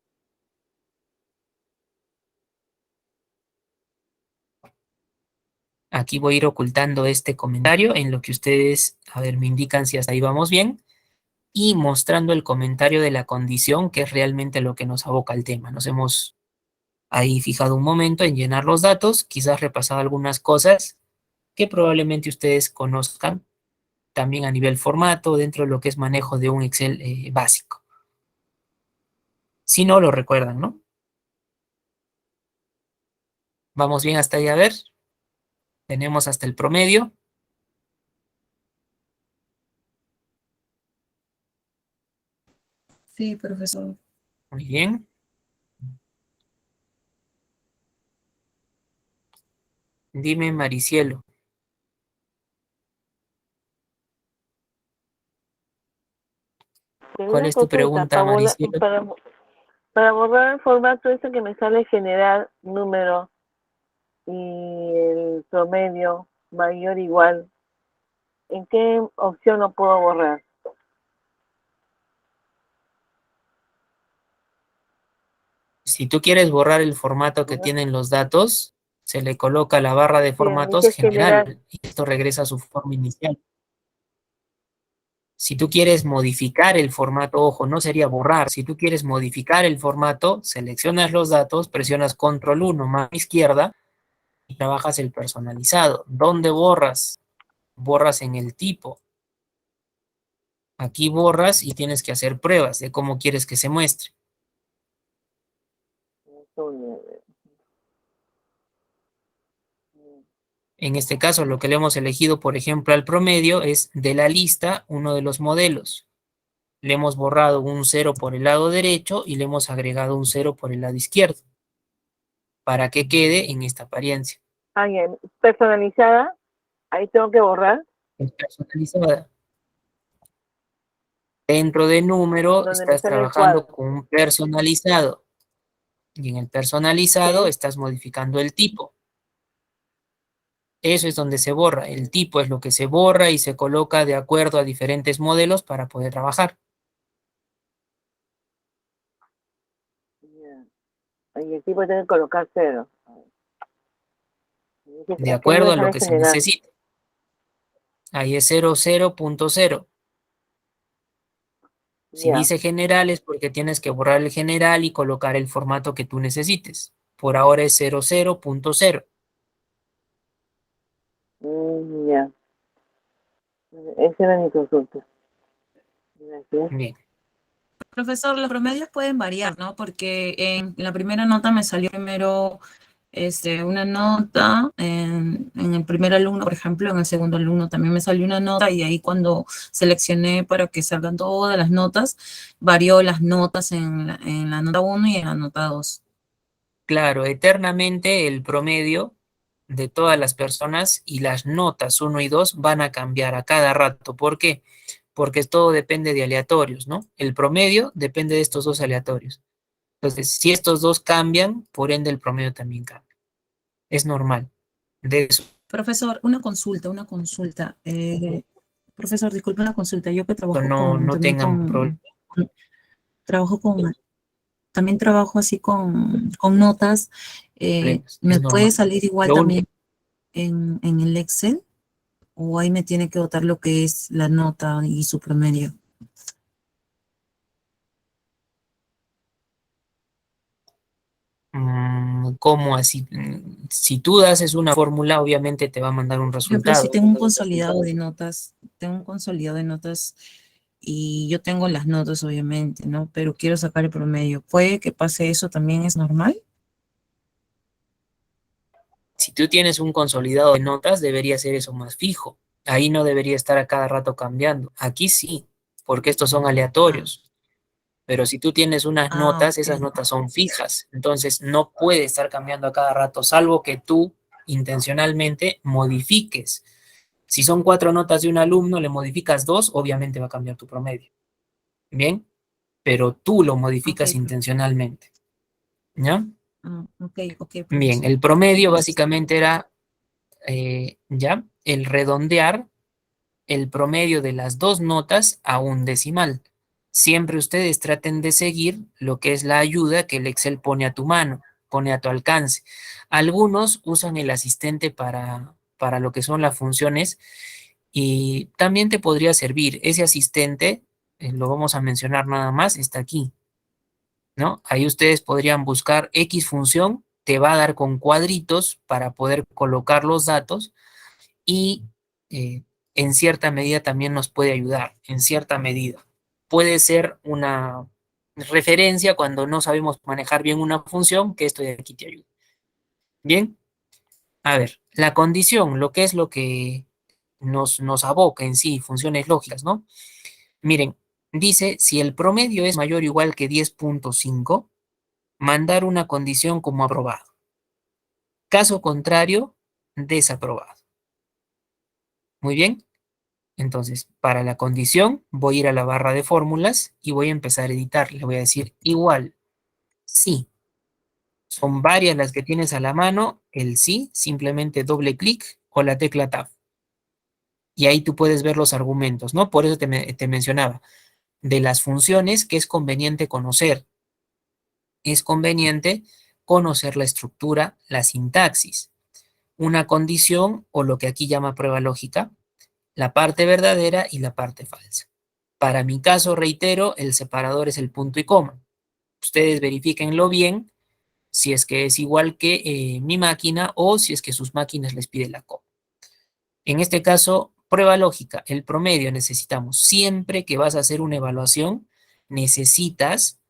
Aquí voy a ir ocultando este comentario en lo que ustedes, a ver, me indican si hasta ahí vamos bien, y mostrando el comentario de la condición, que es realmente lo que nos aboca al tema. Nos hemos ahí fijado un momento en llenar los datos, quizás repasado algunas cosas que probablemente ustedes conozcan también a nivel formato dentro de lo que es manejo de un Excel básico. Si no, lo recuerdan, ¿no? Vamos bien hasta ahí, a ver. Tenemos hasta el promedio. Sí, profesor. Muy bien. Dime, Maricielo, Tengo ¿cuál una es tu consulta pregunta, Maricielo? para borrar el formato ese que me sale general, número y el promedio mayor igual. ¿En qué opción lo puedo borrar? Si tú quieres borrar el formato que ¿No? tienen los datos, se le coloca la barra de Sí, formatos dice general. general y esto regresa a su forma inicial. Si tú quieres modificar el formato, ojo, no sería borrar. Si tú quieres modificar el formato, seleccionas los datos, presionas control 1 más izquierda y trabajas el personalizado. ¿Dónde borras? Borras en el tipo. Aquí borras y tienes que hacer pruebas de cómo quieres que se muestre. En este caso, lo que le hemos elegido, por ejemplo, al promedio es de la lista uno de los modelos. Le hemos borrado un 0 por el lado derecho y le hemos agregado un 0 por el lado izquierdo para que quede en esta apariencia. Ah, ya. Personalizada, ahí tengo que borrar, Es personalizada. Dentro de número donde me estás sale el trabajando cuadro. con un personalizado y en el personalizado Sí. estás modificando el tipo. Eso es donde se borra. El tipo es lo que se borra y se coloca de acuerdo a diferentes modelos para poder trabajar. Ya. Y el tipo tengo que colocar cero. De Aquí no acuerdo me a lo sale que se general. necesite. Ahí es 00.0. Si Ya. dice general es porque tienes que borrar el general y colocar el formato que tú necesites. Por ahora es 00.0. Ya. Esa era mi consulta. Gracias. Bien, Profesor, los promedios pueden variar, ¿no? Porque en la primera nota me salió primero una nota en el primer alumno, por ejemplo, en el segundo alumno también me salió una nota y ahí cuando seleccioné para que salgan todas las notas, varió las notas en la nota uno y en la nota 2. claro, eternamente el promedio de todas las personas y las notas uno y 2 van a cambiar a cada rato. ¿Por qué? Porque todo depende de aleatorios, ¿no? El promedio depende de estos dos aleatorios. Entonces, si estos dos cambian, por ende el promedio también cambia. Es normal. De eso Profesor, una consulta, una consulta. Profesor, disculpe una consulta. Yo que trabajo no, con, no también tengan problemas. trabajo con, también trabajo así con notas. ¿Me Es puede normal. salir igual Lo único, también en el Excel? ¿O ahí me tiene que botar lo que es la nota y su promedio? ¿cómo así? Si tú haces una fórmula, obviamente te va a mandar un Por ejemplo, si resultado. tengo un consolidado de notas, tengo un consolidado de notas y yo tengo las notas, obviamente, ¿no? Pero quiero sacar el promedio. ¿Puede que pase eso también? ¿Es normal? Si tú tienes un consolidado de notas, debería ser eso más fijo. Ahí no debería estar a cada rato cambiando. Aquí sí, porque estos son Ah, aleatorios. Pero si tú tienes unas notas, ok. esas notas son fijas. Entonces no puede estar cambiando a cada rato, salvo que tú intencionalmente modifiques. Si son 4 notas de un alumno, le modificas 2, obviamente va a cambiar tu promedio. Bien, pero tú lo Ok, modificas intencionalmente. ¿Ya? ok, ok, Bien, profesor. el promedio Gracias. básicamente era, ¿ya? El redondear el promedio de las dos notas a un decimal. Siempre ustedes traten de seguir lo que es la ayuda que el Excel pone a tu mano, pone a tu alcance. Algunos usan el asistente para lo que son las funciones y también te podría servir. Ese asistente, lo vamos a mencionar nada más, está aquí, ¿no? Ahí ustedes podrían buscar X función, te va a dar con cuadritos para poder colocar los datos y eh, en cierta medida también nos puede ayudar, en cierta medida. Puede ser una referencia cuando no sabemos manejar bien una función, que esto de aquí te ayuda. Bien, a ver, la condición, lo que es lo que nos aboca en sí, funciones lógicas, ¿no? Miren, Dice, si el promedio es mayor o igual que 10.5, mandar una condición como aprobado. Caso contrario, desaprobado. Muy bien. Entonces, para la condición, voy a ir a la barra de fórmulas y voy a empezar a editar. Le voy a decir igual, sí. Son varias las que tienes a la mano. El sí, simplemente doble clic o la tecla Tab. Y ahí tú puedes ver los argumentos, ¿no? Por eso te mencionaba. De las funciones que es conveniente conocer. Es conveniente conocer la estructura, la sintaxis, una condición o lo que aquí llama prueba lógica, la parte verdadera y la parte falsa. Para mi caso, reitero, el separador es el punto y coma. Ustedes verifíquenlo bien si es que es igual que mi máquina o si es que sus máquinas les piden la coma. En este caso, prueba lógica, el promedio necesitamos. Siempre que vas a hacer una evaluación, necesitas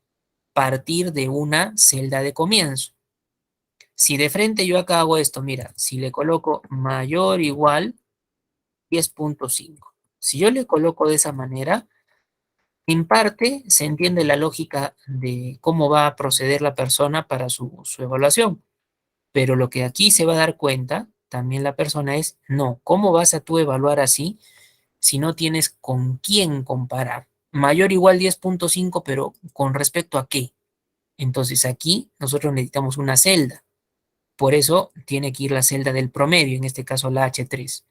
partir de una celda de comienzo. Si de frente yo acá hago esto, mira, si le coloco mayor o igual 10.5. Si yo le coloco de esa manera, en parte se entiende la lógica de cómo va a proceder la persona para su evaluación. Pero lo que aquí se va a dar cuenta también la persona es, no, ¿cómo vas a tú evaluar así si no tienes con quién comparar? Mayor o igual 10.5, pero ¿con respecto a qué? Entonces aquí nosotros necesitamos una celda. Por eso tiene que ir la celda del promedio, en este caso la H3.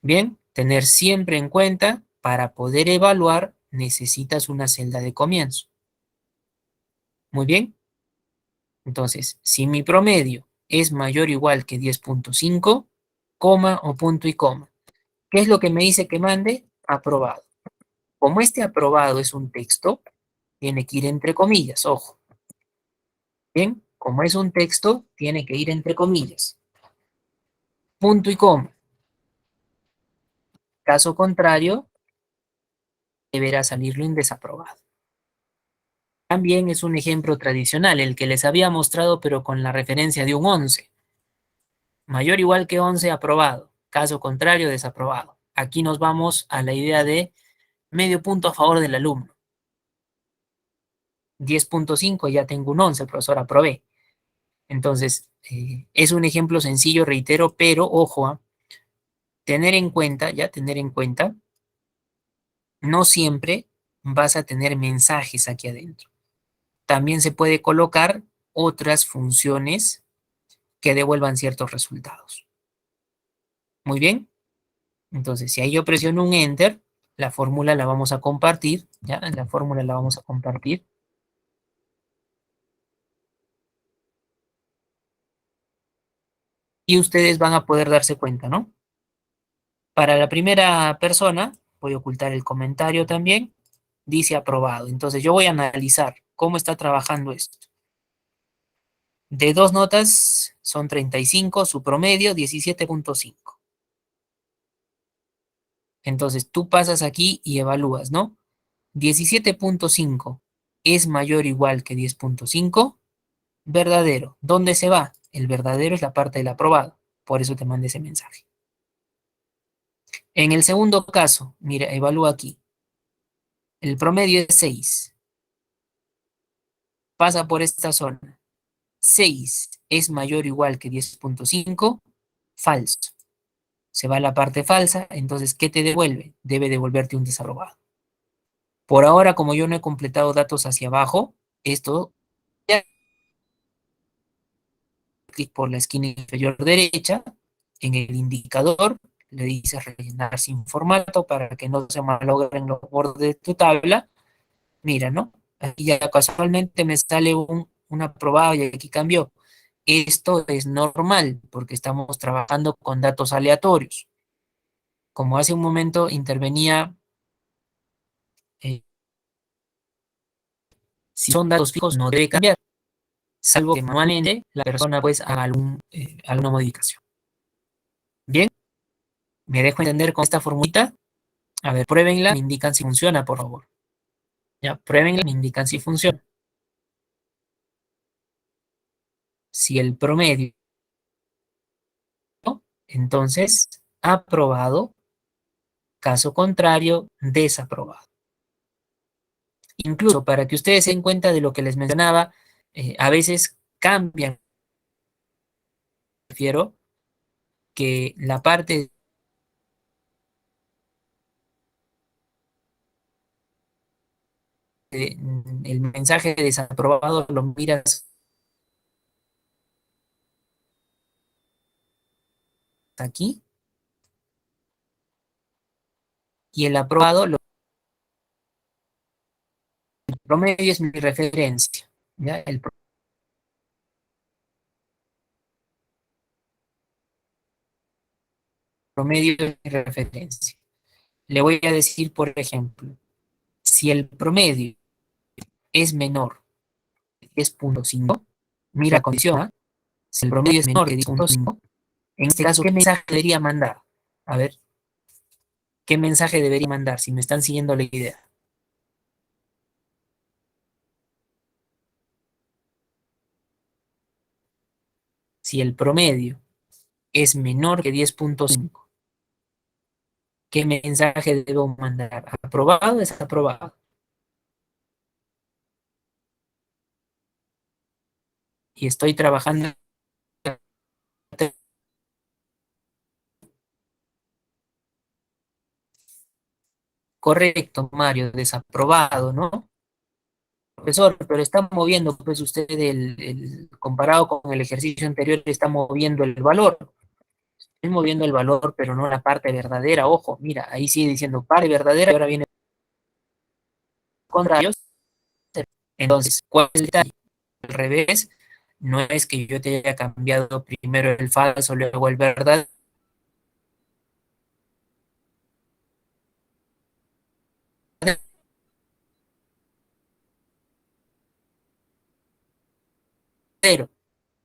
Bien, tener siempre en cuenta, para poder evaluar, necesitas una celda de comienzo. Muy bien. Entonces, si mi promedio es mayor o igual que 10.5, coma o punto y coma. ¿Qué es lo que me dice que mande? Aprobado. Como este aprobado es un texto, tiene que ir entre comillas, ojo. Bien, como es un texto, tiene que ir entre comillas. Punto y coma. Caso contrario, deberá salirlo en desaprobado. También es un ejemplo tradicional, el que les había mostrado, pero con la referencia de un 11. Mayor o igual que 11, aprobado. Caso contrario, desaprobado. Aquí nos vamos a la idea de medio punto a favor del alumno. 10.5, ya tengo un 11, profesor, aprobé. Entonces, es un ejemplo sencillo, reitero, pero ojo, tener en cuenta, no siempre vas a tener mensajes aquí adentro. También se puede colocar otras funciones que devuelvan ciertos resultados. Muy bien. Entonces, si ahí yo presiono un Enter, la fórmula la vamos a compartir, ¿ya? La fórmula la vamos a compartir. Y ustedes van a poder darse cuenta, ¿no? Para la primera persona, voy a ocultar el comentario también, dice aprobado. Entonces, yo voy a analizar cómo está trabajando esto. De 2 notas son 35, su promedio 17.5. Entonces, tú pasas aquí y evalúas, ¿no? 17.5 es mayor o igual que 10.5. Verdadero. ¿Dónde se va? El verdadero es la parte del aprobado. Por eso te mandé ese mensaje. En el segundo caso, mira, evalúa aquí. El promedio es 6. Pasa por esta zona. 6 es mayor o igual que 10.5. Falso. Se va a la parte falsa, entonces, ¿qué te devuelve? Debe devolverte un desaprobado. Por ahora, como yo no he completado datos hacia abajo, esto ya clic por la esquina inferior derecha, en el indicador, le dices rellenar sin formato para que no se malogren los bordes de tu tabla. Mira, ¿no? Aquí ya casualmente me sale un aprobado y aquí cambió. Esto es normal porque estamos trabajando con datos aleatorios. Como hace un momento intervenía, eh, si son datos fijos no debe cambiar, salvo que manualmente la persona pues haga alguna modificación. Bien, ¿me dejo entender con esta formulita? A ver, pruébenla, me indican si funciona, por favor. Ya, pruébenla, me indican si funciona. Si el promedio, ¿no? Entonces, aprobado. Caso contrario, desaprobado. Incluso para que ustedes se den cuenta de lo que les mencionaba, a veces cambian, prefiero que la parte el mensaje desaprobado lo miras aquí y el aprobado, el promedio es mi referencia, ¿ya? El promedio es mi referencia. Le voy a decir, por ejemplo, si el promedio es menor de 10.5, mira la condición, ¿ah? Si el promedio es menor de 10.5, en este caso, ¿qué mensaje debería mandar? A ver, ¿qué mensaje debería mandar si me están siguiendo la idea? Si el promedio es menor que 10.5, ¿qué mensaje debo mandar? ¿Aprobado o desaprobado? Y estoy trabajando correcto, Mario, desaprobado, ¿no? Profesor, pero está moviendo, pues usted, comparado con el ejercicio anterior, está moviendo el valor. Estoy moviendo el valor, pero no la parte verdadera. Ojo, mira, ahí sigue diciendo parte verdadera y ahora viene contra ellos. Entonces, ¿cuál es el detalle? Al revés, no es que yo te haya cambiado primero el falso, luego el verdadero.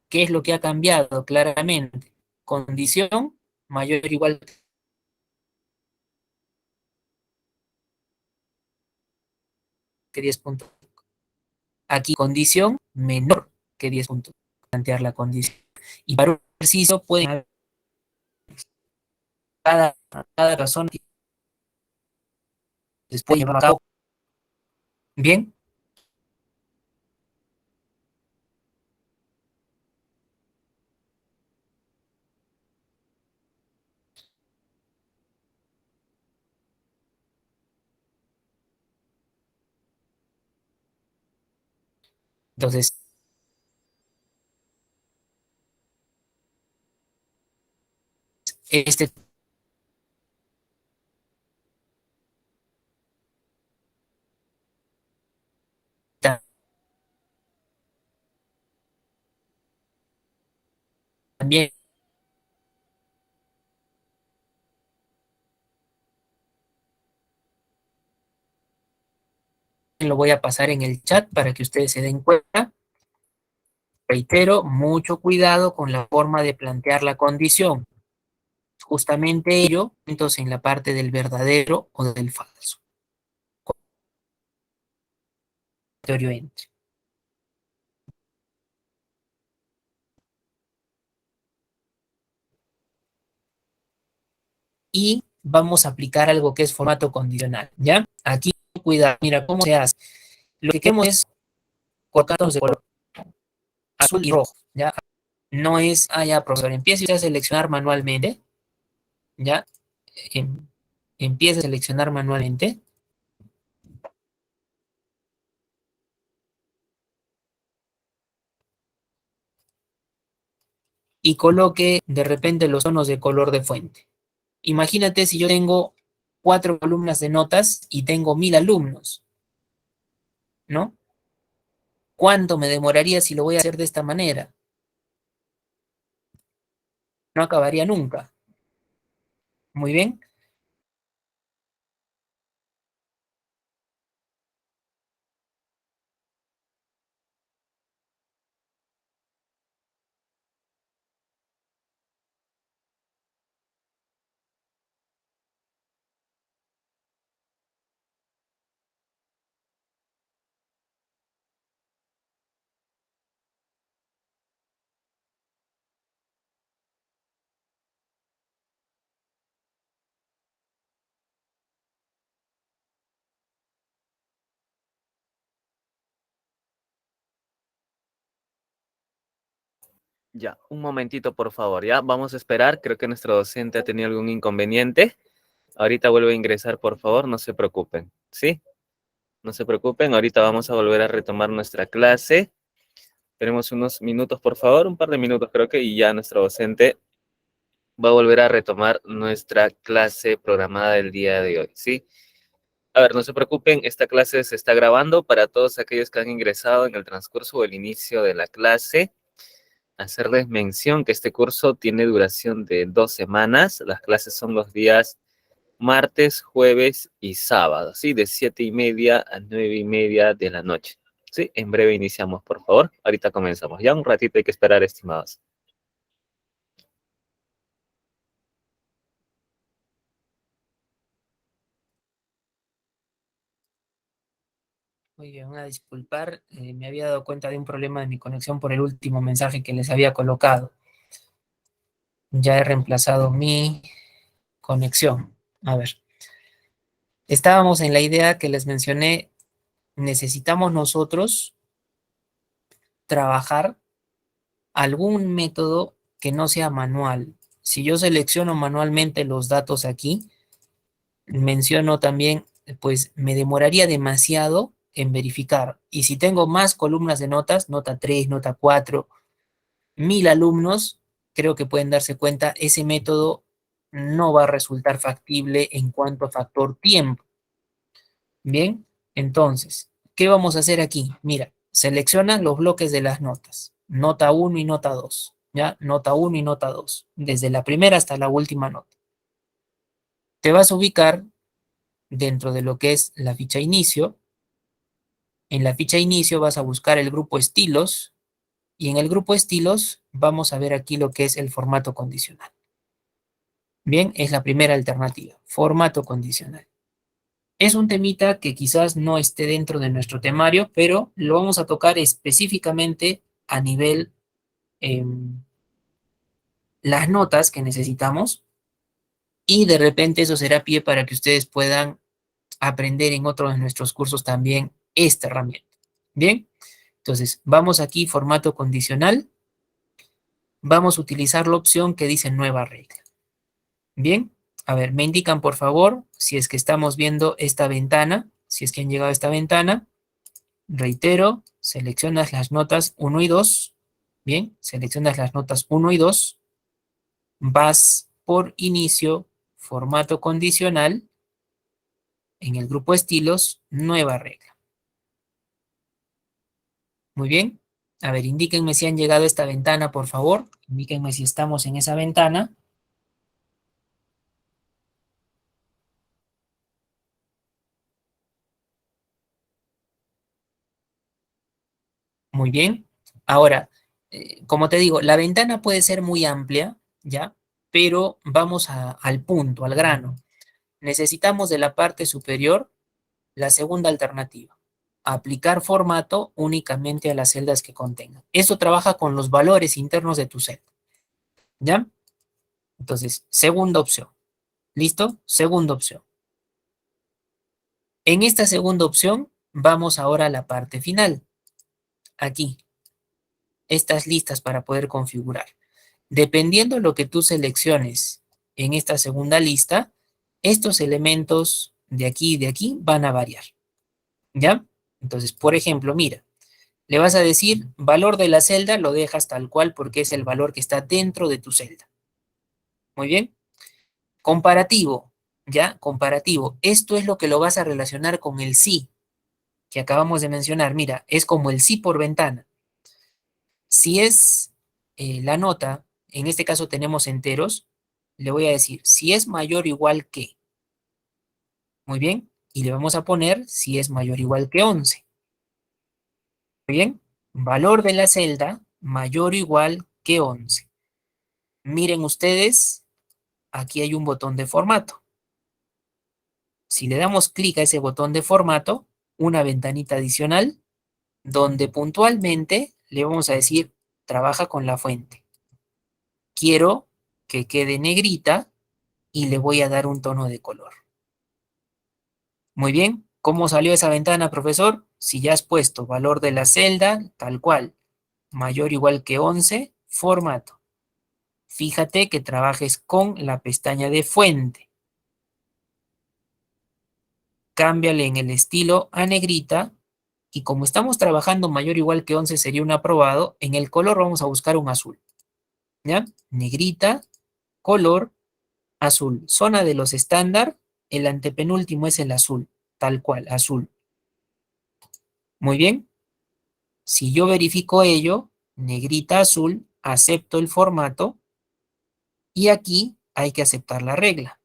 ¿Qué es lo que ha cambiado claramente? Condición mayor o igual que 10 puntos. Aquí condición menor que 10 puntos. Plantear la condición. Y para un ejercicio pueden haber cada razón que después llevar a cabo. Bien, entonces este también lo voy a pasar en el chat para que ustedes se den cuenta. Reitero, mucho cuidado con la forma de plantear la condición. Justamente ello, entonces en la parte del verdadero o del falso. Teoría entre. Y vamos a aplicar algo que es formato condicional, ¿ya? Aquí, cuidado, mira cómo se hace. Lo que queremos es cortarlos de color azul y rojo, ¿ya? No es, ya, profesor, empiece a seleccionar manualmente, ¿ya? Em, Empieza a seleccionar manualmente y coloque de repente los tonos de color de fuente. Imagínate si yo tengo 4 columnas de notas y tengo 1000 alumnos, ¿no? ¿Cuánto me demoraría si lo voy a hacer de esta manera? No acabaría nunca. Muy bien. Ya, un momentito, por favor, ya. Vamos a esperar. Creo que nuestro docente ha tenido algún inconveniente. Ahorita vuelve a ingresar, por favor, no se preocupen, ¿sí? No se preocupen, ahorita vamos a volver a retomar nuestra clase. Tenemos unos minutos, por favor, un par de minutos creo que, y ya nuestro docente va a volver a retomar nuestra clase programada del día de hoy, ¿sí? A ver, no se preocupen, esta clase se está grabando para todos aquellos que han ingresado en el transcurso o el inicio de la clase. Hacerles mención que este curso tiene duración de 2 semanas. Las clases son los días martes, jueves y sábado, ¿sí? De 7:30 a 9:30 de la noche, ¿sí? En breve iniciamos, por favor. Ahorita comenzamos. Ya un ratito hay que esperar, estimados. Muy bien, a disculpar, me había dado cuenta de un problema de mi conexión por el último mensaje que les había colocado. Ya he reemplazado mi conexión. A ver, estábamos en la idea que les mencioné, necesitamos nosotros trabajar algún método que no sea manual. Si yo selecciono manualmente los datos aquí, menciono también, pues me demoraría demasiado en verificar. Y si tengo más columnas de notas, nota 3, nota 4, 1000 alumnos, creo que pueden darse cuenta, ese método no va a resultar factible en cuanto a factor tiempo. Bien, entonces, ¿qué vamos a hacer aquí? Mira, selecciona los bloques de las notas, nota 1 y nota 2, ¿ya? Nota 1 y nota 2, desde la primera hasta la última nota. Te vas a ubicar dentro de lo que es la ficha inicio. En la ficha inicio vas a buscar el grupo estilos y en el grupo estilos vamos a ver aquí lo que es el formato condicional. Bien, es la primera alternativa, formato condicional. Es un temita que quizás no esté dentro de nuestro temario, pero lo vamos a tocar específicamente a nivel las notas que necesitamos y de repente eso será pie para que ustedes puedan aprender en otro de nuestros cursos también esta herramienta. Bien, entonces vamos aquí, formato condicional. Vamos a utilizar la opción que dice nueva regla. Bien, a ver, me indican por favor si es que estamos viendo esta ventana, si es que han llegado a esta ventana. Reitero, seleccionas las notas 1 y 2. Bien, seleccionas las notas 1 y 2. Vas por inicio, formato condicional. En el grupo estilos, nueva regla. Muy bien. A ver, indíquenme si han llegado a esta ventana, por favor. Indíquenme si estamos en esa ventana. Muy bien. Ahora, como te digo, la ventana puede ser muy amplia, ¿ya? Pero vamos al punto, al grano. Necesitamos de la parte superior la segunda alternativa. Aplicar formato únicamente a las celdas que contengan. Esto trabaja con los valores internos de tu celda, ¿ya? Entonces, segunda opción. ¿Listo? Segunda opción. En esta segunda opción, vamos ahora a la parte final. Aquí. Estas listas para poder configurar. Dependiendo de lo que tú selecciones en esta segunda lista, estos elementos de aquí y de aquí van a variar. ¿Ya? Entonces, por ejemplo, mira, le vas a decir valor de la celda, lo dejas tal cual porque es el valor que está dentro de tu celda. Muy bien. Comparativo, ¿ya? Comparativo. Esto es lo que lo vas a relacionar con el sí que acabamos de mencionar. Mira, es como el sí por ventana. Si es la nota, en este caso tenemos enteros, le voy a decir si es mayor o igual que. Muy bien. Y le vamos a poner si es mayor o igual que 11. Muy bien. Valor de la celda mayor o igual que 11. Miren ustedes, aquí hay un botón de formato. Si le damos clic a ese botón de formato, una ventanita adicional, donde puntualmente le vamos a decir, trabaja con la fuente. Quiero que quede negrita y le voy a dar un tono de color. Muy bien. ¿Cómo salió esa ventana, profesor? Si ya has puesto valor de la celda, tal cual, mayor o igual que 11, formato. Fíjate que trabajes con la pestaña de fuente. Cámbiale en el estilo a negrita. Y como estamos trabajando mayor o igual que 11 sería un aprobado, en el color vamos a buscar un azul. ¿Ya? Negrita, color, azul. Zona de los estándar, el antepenúltimo es el azul. Tal cual, azul. Muy bien. Si yo verifico ello, negrita, azul, acepto el formato. Y aquí hay que aceptar la regla.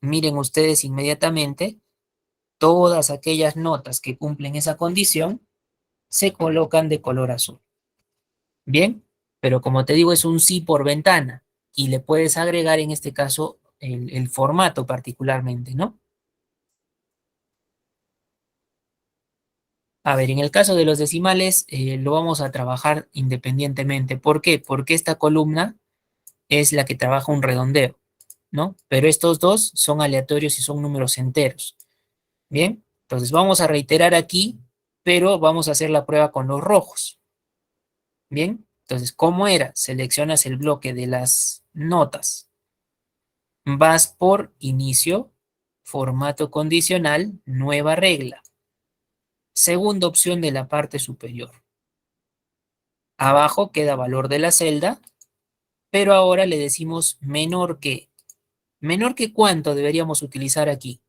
Miren ustedes inmediatamente, todas aquellas notas que cumplen esa condición se colocan de color azul. Bien, pero como te digo, es un sí por ventana y le puedes agregar en este caso el formato particularmente, ¿no? A ver, en el caso de los decimales lo vamos a trabajar independientemente. ¿Por qué? Porque esta columna es la que trabaja un redondeo, ¿no? Pero estos dos son aleatorios y son números enteros. Bien, entonces vamos a reiterar aquí, pero vamos a hacer la prueba con los rojos. Bien, entonces, ¿cómo era? Seleccionas el bloque de las notas. Vas por inicio, formato condicional, nueva regla. Segunda opción de la parte superior. Abajo queda valor de la celda, pero ahora le decimos menor que. ¿Menor que cuánto deberíamos utilizar aquí?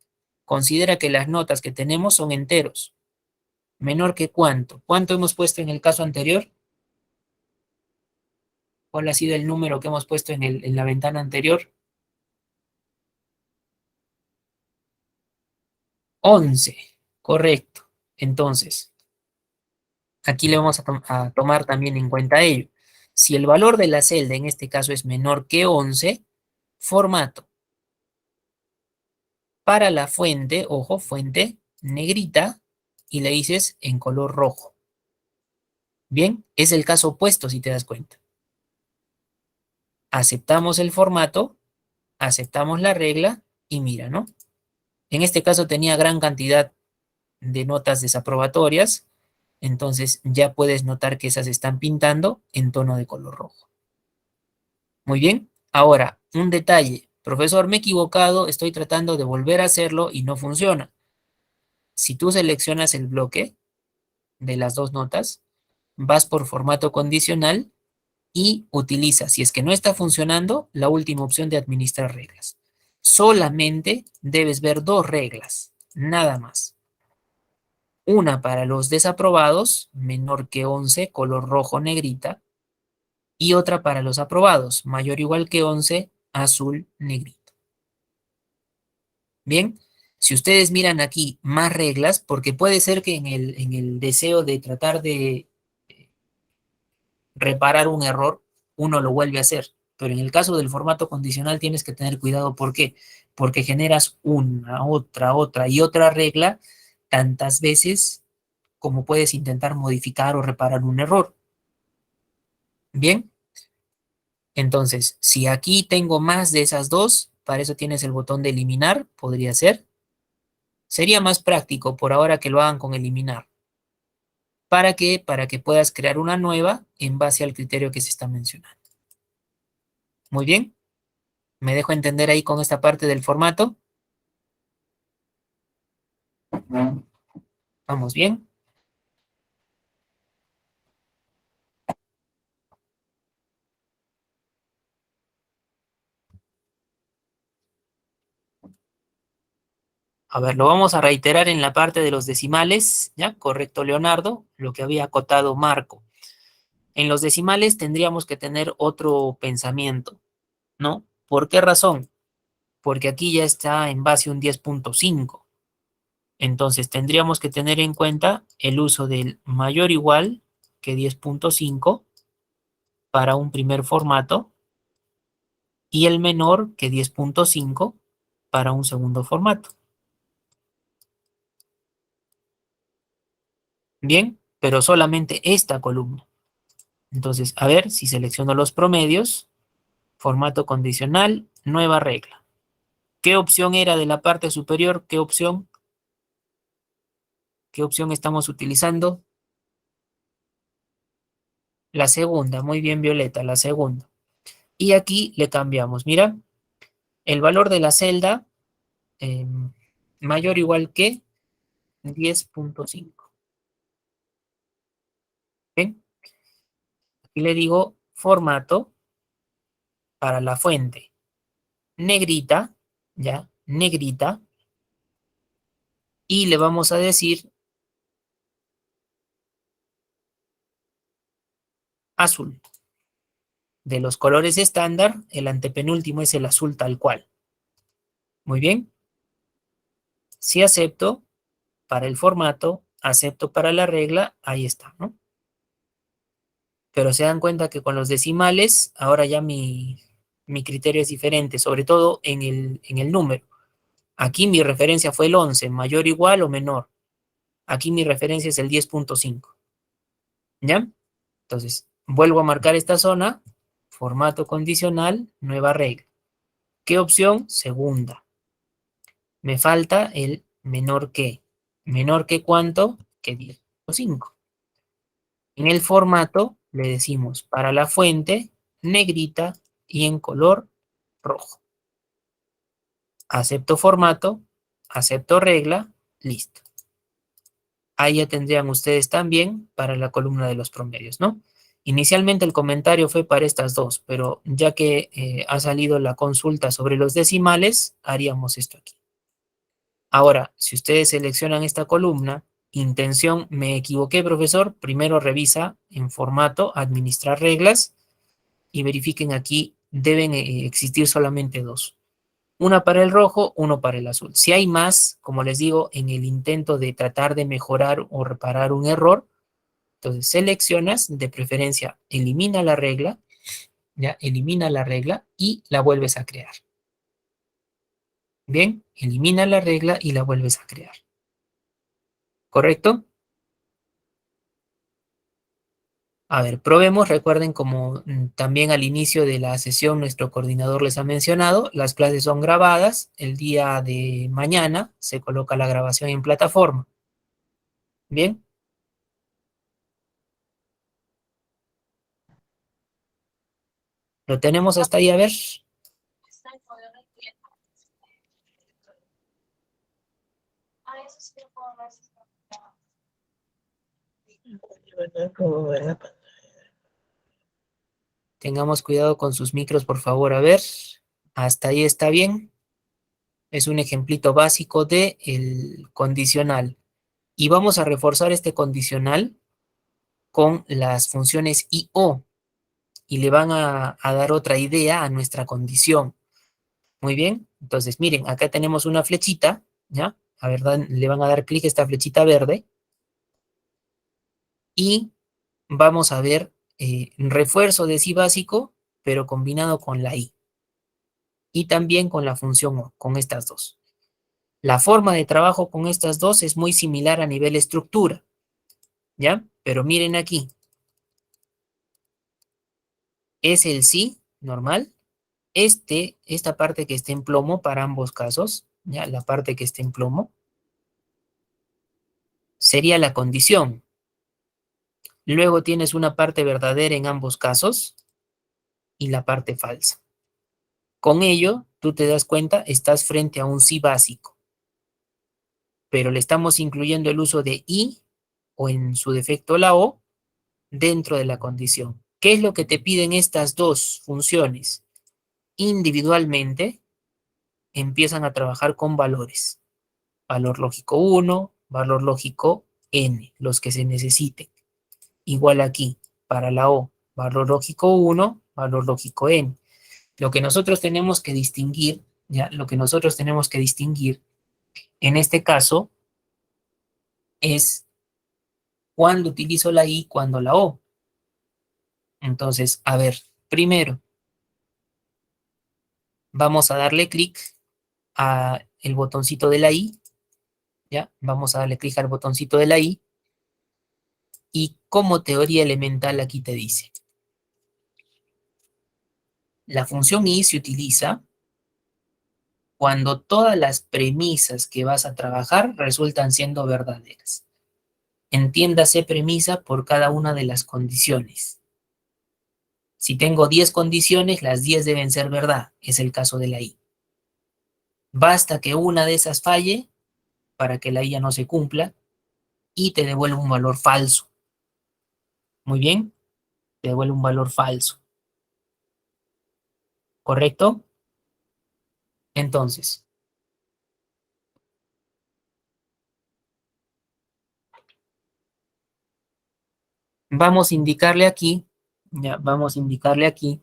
Considera que las notas que tenemos son enteros. ¿Menor que cuánto? ¿Cuánto hemos puesto en el caso anterior? ¿Cuál ha sido el número que hemos puesto en la ventana anterior? 11. Correcto. Entonces, aquí le vamos a tomar también en cuenta ello. Si el valor de la celda en este caso es menor que 11, formato. Para la fuente, ojo, fuente negrita, y le dices en color rojo. Bien, es el caso opuesto si te das cuenta. Aceptamos el formato, aceptamos la regla y mira, ¿no? En este caso tenía gran cantidad de notas desaprobatorias, entonces ya puedes notar que esas están pintando en tono de color rojo. Muy bien, ahora, un detalle. Profesor, me he equivocado, estoy tratando de volver a hacerlo y no funciona. Si tú seleccionas el bloque de las dos notas, vas por formato condicional y utiliza, si es que no está funcionando, la última opción de administrar reglas. Solamente debes ver dos reglas, nada más. Una para los desaprobados, menor que 11, color rojo negrita, y otra para los aprobados, mayor o igual que 11, azul negrito. Bien, si ustedes miran aquí más reglas, porque puede ser que en el deseo de tratar de reparar un error, uno lo vuelve a hacer. Pero en el caso del formato condicional tienes que tener cuidado. ¿Por qué? Porque generas una, otra y otra regla tantas veces como puedes intentar modificar o reparar un error. Bien, entonces, si aquí tengo más de esas dos, para eso tienes el botón de eliminar, podría ser. Sería más práctico por ahora que lo hagan con eliminar. ¿Para qué? Para que puedas crear una nueva en base al criterio que se está mencionando. Muy bien. ¿Me dejo entender ahí con esta parte del formato? ¿Vamos bien? A ver, lo vamos a reiterar en la parte de los decimales, ¿ya? Correcto, Leonardo, lo que había acotado Marco. En los decimales tendríamos que tener otro pensamiento, ¿no? ¿Por qué razón? Porque aquí ya está en base un 10.5. Entonces tendríamos que tener en cuenta el uso del mayor o igual que 10.5 para un primer formato y el menor que 10.5 para un segundo formato. Bien, pero solamente esta columna. Entonces, a ver si selecciono los promedios, formato condicional, nueva regla. ¿Qué opción era de la parte superior? ¿Qué opción? ¿Qué opción estamos utilizando? La segunda, muy bien, Violeta, la segunda. Y aquí le cambiamos, mira, el valor de la celda mayor o igual que 10.5. ¿Bien? Aquí le digo formato para la fuente. Negrita, ¿ya? Negrita. Y le vamos a decir azul. De los colores estándar, el antepenúltimo es el azul tal cual. Muy bien. Si acepto para el formato, acepto para la regla, ahí está, ¿no? Pero se dan cuenta que con los decimales, ahora ya mi criterio es diferente, sobre todo en el número. Aquí mi referencia fue el 11, mayor, igual o menor. Aquí mi referencia es el 10.5. ¿Ya? Entonces, vuelvo a marcar esta zona, formato condicional, nueva regla. ¿Qué opción? Segunda. Me falta el menor que. ¿Menor que cuánto? Que 10.5. En el formato le decimos para la fuente, negrita y en color rojo. Acepto formato, acepto regla, listo. Ahí ya tendrían ustedes también para la columna de los promedios, ¿no? Inicialmente el comentario fue para estas dos, pero ya que ha salido la consulta sobre los decimales, haríamos esto aquí. Ahora, si ustedes seleccionan esta columna, intención, me equivoqué, profesor, primero revisa en formato, administrar reglas, y verifiquen aquí, deben existir solamente dos. Una para el rojo, uno para el azul. Si hay más, como les digo, en el intento de tratar de mejorar o reparar un error, entonces seleccionas, de preferencia, elimina la regla, ya, elimina la regla y la vuelves a crear. Bien, elimina la regla y la vuelves a crear. ¿Correcto? A ver, probemos. Recuerden, como también al inicio de la sesión nuestro coordinador les ha mencionado, las clases son grabadas. El día de mañana se coloca la grabación en plataforma. Bien. Lo tenemos hasta ahí, a ver. Tengamos cuidado con sus micros, por favor, a ver. Hasta ahí está bien. Es un ejemplito básico de el condicional. Y vamos a reforzar este condicional con las funciones I o. Y le van a dar otra idea a nuestra condición. Muy bien. Entonces, miren, acá tenemos una flechita, ¿ya? A ver, le van a dar clic a esta flechita verde. Y vamos a ver refuerzo de sí básico, pero combinado con la I. Y también con la función O, con estas dos. La forma de trabajo con estas dos es muy similar a nivel estructura, ¿ya? Pero miren aquí. Es el sí, normal. Esta parte que está en plomo para ambos casos, ¿ya? La parte que está en plomo, sería la condición. Luego tienes una parte verdadera en ambos casos y la parte falsa. Con ello, tú te das cuenta, estás frente a un sí básico, pero le estamos incluyendo el uso de y o en su defecto la o dentro de la condición. ¿Qué es lo que te piden estas dos funciones? Individualmente empiezan a trabajar con valores. Valor lógico 1, valor lógico n, los que se necesiten. Igual aquí, para la o, valor lógico 1, valor lógico n. Lo que nosotros tenemos que distinguir, ¿ya? Lo que nosotros tenemos que distinguir en este caso es cuándo utilizo la i, cuándo la o. Entonces, a ver, primero vamos a darle clic a el botoncito de la i, ¿ya? Vamos a darle clic al botoncito de la i y como teoría elemental aquí te dice, la función i se utiliza cuando todas las premisas que vas a trabajar resultan siendo verdaderas. Entiéndase premisa por cada una de las condiciones. Si tengo 10 condiciones, las 10 deben ser verdad. Es el caso de la I. Basta que una de esas falle para que la I ya no se cumpla y te devuelve un valor falso. Muy bien, te devuelve un valor falso. ¿Correcto? Entonces, vamos a indicarle aquí, ya, vamos a indicarle aquí,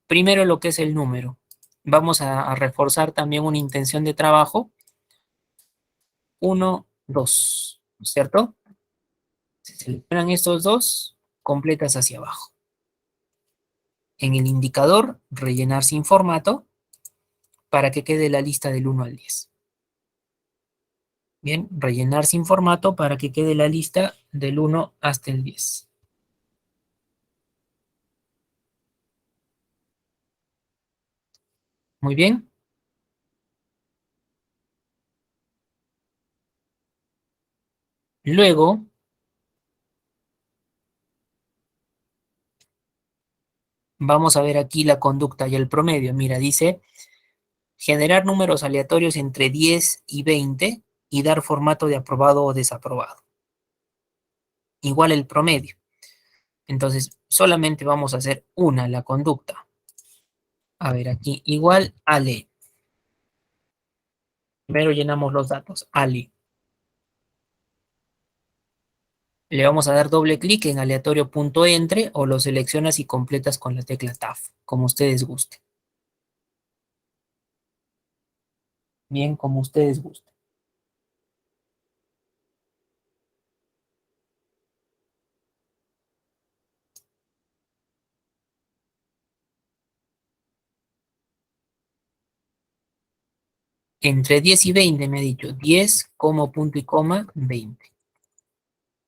primero lo que es el número. Vamos a reforzar también una intención de trabajo. 1, 2, ¿cierto? Se seleccionan estos dos, completas hacia abajo. En el indicador, rellenar sin formato para que quede la lista del 1 al 10. Bien, rellenar sin formato para que quede la lista del 1 hasta el 10. Muy bien. Luego, vamos a ver aquí la conducta y el promedio. Mira, dice generar números aleatorios entre 10 y 20 y dar formato de aprobado o desaprobado. Igual el promedio. Entonces, solamente vamos a hacer una, la conducta. A ver, aquí, igual Ale. Primero llenamos los datos. Ale. Le vamos a dar doble clic en aleatorio.entre o lo seleccionas y completas con la tecla Tab, como ustedes gusten. Bien, como ustedes gusten. Entre 10 y 20 me he dicho. 10, coma, punto y coma, 20.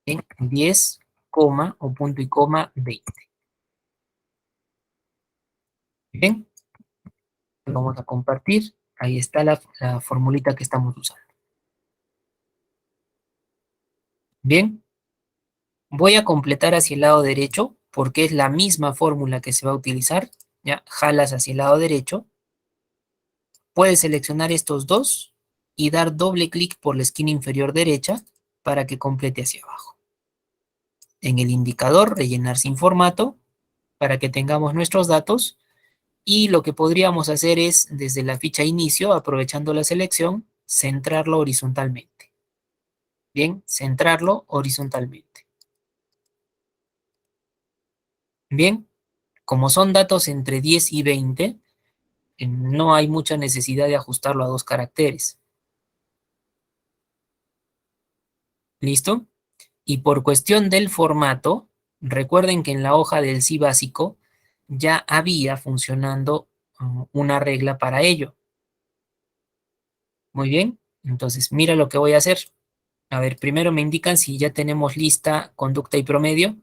Bien, 10, coma o punto y coma, 20. Bien, lo vamos a compartir. Ahí está la formulita que estamos usando. Bien, voy a completar hacia el lado derecho porque es la misma fórmula que se va a utilizar. Ya, jalas hacia el lado derecho. Puedes seleccionar estos dos y dar doble clic por la esquina inferior derecha para que complete hacia abajo. En el indicador, rellenar sin formato para que tengamos nuestros datos. Y lo que podríamos hacer es, desde la ficha inicio, aprovechando la selección, centrarlo horizontalmente. Bien, centrarlo horizontalmente. Bien, como son datos entre 10 y 20, no hay mucha necesidad de ajustarlo a 2 caracteres. ¿Listo? Y por cuestión del formato, recuerden que en la hoja del sí básico ya había funcionando una regla para ello. Muy bien, entonces mira lo que voy a hacer. A ver, primero me indican si ya tenemos lista conducta y promedio.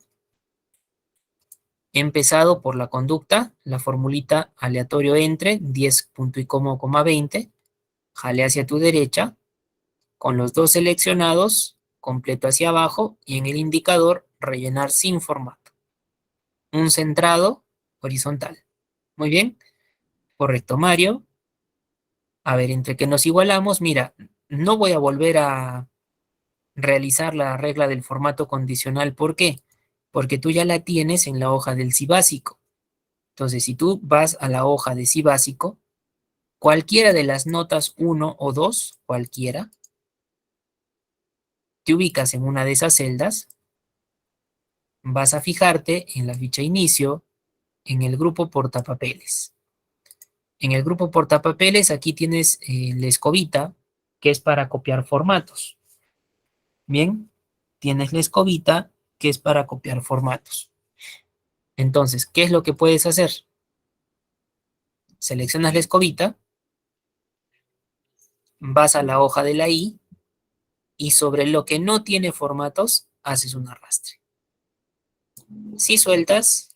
He empezado por la conducta, la formulita aleatorio entre 10 punto y coma 20. Jale hacia tu derecha. Con los dos seleccionados, completo hacia abajo y en el indicador rellenar sin formato. Un centrado horizontal. Muy bien, correcto, Mario. A ver, entre que nos igualamos, mira, no voy a volver a realizar la regla del formato condicional. ¿Por qué? Porque tú ya la tienes en la hoja del sí básico. Entonces, si tú vas a la hoja de sí básico, cualquiera de las notas 1 o 2, cualquiera, te ubicas en una de esas celdas, vas a fijarte en la ficha inicio, en el grupo portapapeles. En el grupo portapapeles aquí tienes la escobita, que es para copiar formatos. Bien, tienes la escobita, que es para copiar formatos. Entonces, ¿qué es lo que puedes hacer? Seleccionas la escobita, vas a la hoja de la I y sobre lo que no tiene formatos, haces un arrastre. Si sueltas,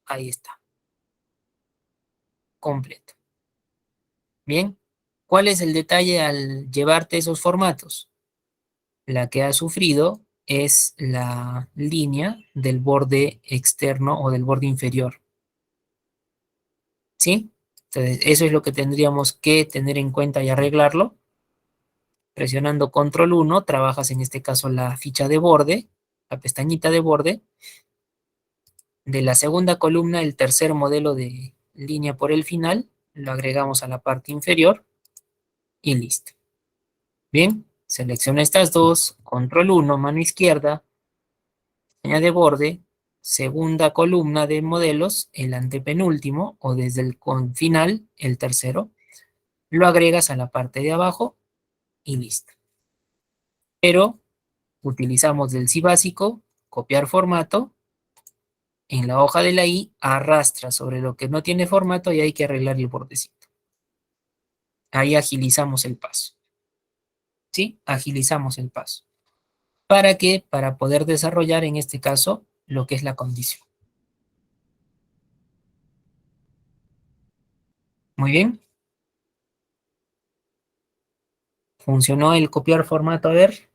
ahí está, completo. Bien, ¿cuál es el detalle al llevarte esos formatos? La que ha sufrido es la línea del borde externo o del borde inferior. ¿Sí? Entonces, eso es lo que tendríamos que tener en cuenta y arreglarlo. Presionando control 1, trabajas en este caso la ficha de borde, la pestañita de borde. De la segunda columna, el tercer modelo de línea por el final, lo agregamos a la parte inferior y listo. Bien, selecciona estas dos, control 1, mano izquierda, línea de borde, segunda columna de modelos, el antepenúltimo, o desde el final, el tercero, lo agregas a la parte de abajo y listo. Pero utilizamos del sí básico, copiar formato, en la hoja de la I arrastra sobre lo que no tiene formato y hay que arreglar el bordecito. Ahí agilizamos el paso. ¿Sí? Agilizamos el paso. ¿Para qué? Para poder desarrollar en este caso lo que es la condición. Muy bien. Funcionó el copiar formato, a ver,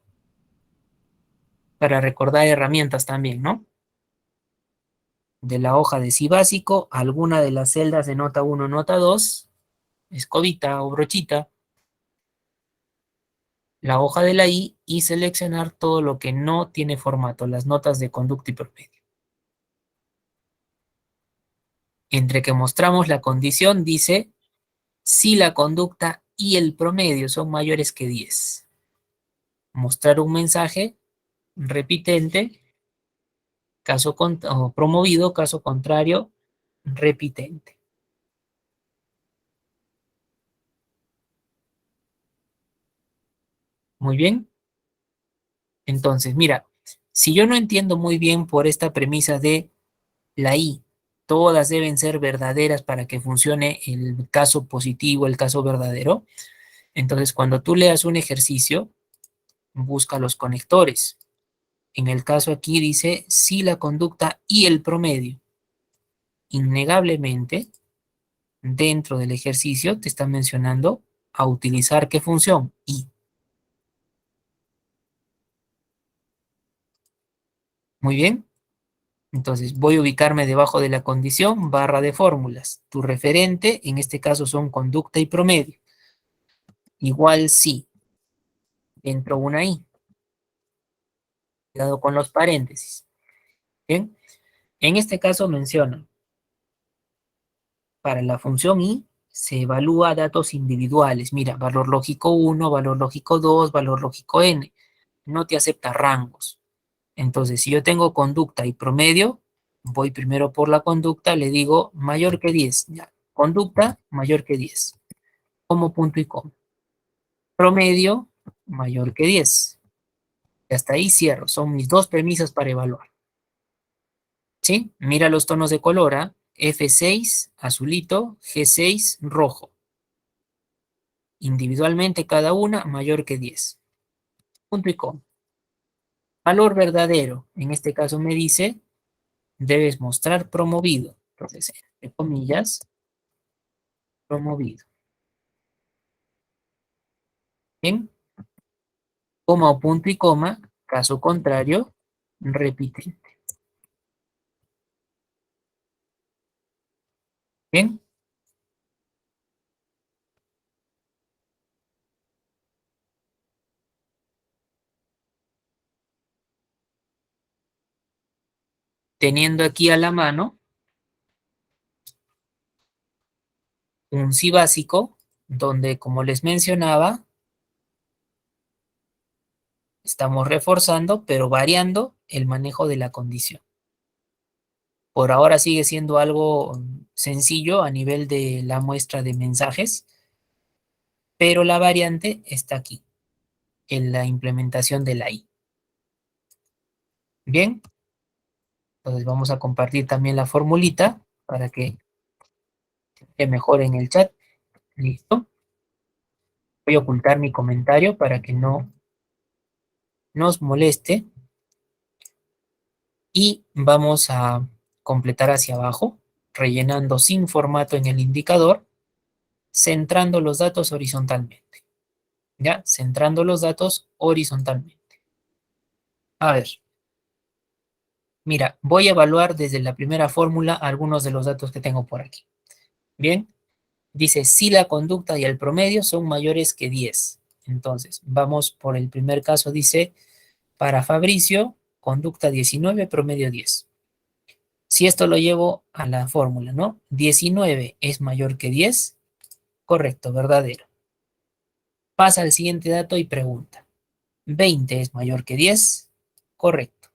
para recordar herramientas también, ¿no? De la hoja de sí básico, alguna de las celdas de nota 1, nota 2, escobita o brochita, la hoja de la I y seleccionar todo lo que no tiene formato, las notas de conducta y promedio. Entre que mostramos la condición, dice si la conducta y el promedio son mayores que 10. Mostrar un mensaje repitente, o promovido, caso contrario, repitente. Muy bien. Entonces, mira, si yo no entiendo muy bien por esta premisa de la I, todas deben ser verdaderas para que funcione el caso positivo, el caso verdadero. Entonces, cuando tú leas un ejercicio, busca los conectores. En el caso aquí dice si la conducta y el promedio. Innegablemente, dentro del ejercicio te está mencionando a utilizar ¿qué función? Y. Muy bien. Entonces voy a ubicarme debajo de la condición, barra de fórmulas. Tu referente, en este caso son conducta y promedio. Igual si. Dentro una I. Cuidado con los paréntesis. Bien. En este caso menciona, para la función I se evalúa datos individuales. Mira, valor lógico 1, valor lógico 2, valor lógico n. No te acepta rangos. Entonces, si yo tengo conducta y promedio, voy primero por la conducta, le digo mayor que 10. Ya. Conducta mayor que 10. Como punto y coma. Promedio mayor que 10. Y hasta ahí cierro. Son mis dos premisas para evaluar. ¿Sí? Mira los tonos de color. ¿Ah? F6 azulito, G6 rojo. Individualmente cada una mayor que 10. Punto y coma. Valor verdadero. En este caso me dice, debes mostrar promovido. Entonces, entre comillas, promovido. Bien. Coma o punto y coma. Caso contrario, repitente. Bien. Teniendo aquí a la mano un sí básico, donde, como les mencionaba, estamos reforzando, pero variando el manejo de la condición. Por ahora sigue siendo algo sencillo a nivel de la muestra de mensajes, pero la variante está aquí, en la implementación de la I. Bien, entonces vamos a compartir también la formulita para que esté mejor en el chat. Listo. Voy a ocultar mi comentario para que no nos moleste. Y vamos a completar hacia abajo, rellenando sin formato en el indicador, centrando los datos horizontalmente. ¿Ya? Centrando los datos horizontalmente. A ver, mira, voy a evaluar desde la primera fórmula algunos de los datos que tengo por aquí. Bien, dice si la conducta y el promedio son mayores que 10. Entonces, vamos por el primer caso, dice, para Fabricio, conducta 19, promedio 10. Si esto lo llevo a la fórmula, ¿no? 19 es mayor que 10, correcto, verdadero. Pasa al siguiente dato y pregunta. 20 es mayor que 10, correcto.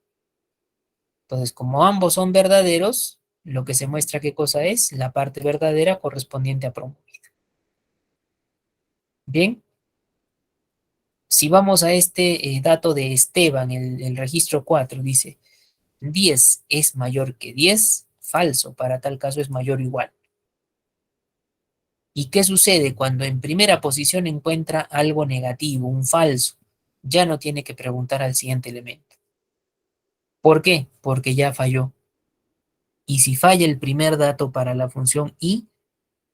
Entonces, como ambos son verdaderos, lo que se muestra qué cosa es la parte verdadera correspondiente a promovida. Bien, si vamos a este dato de Esteban, el registro 4, dice 10 es mayor que 10, falso, para tal caso es mayor o igual. ¿Y qué sucede cuando en primera posición encuentra algo negativo, un falso? Ya no tiene que preguntar al siguiente elemento. ¿Por qué? Porque ya falló. Y si falla el primer dato para la función i,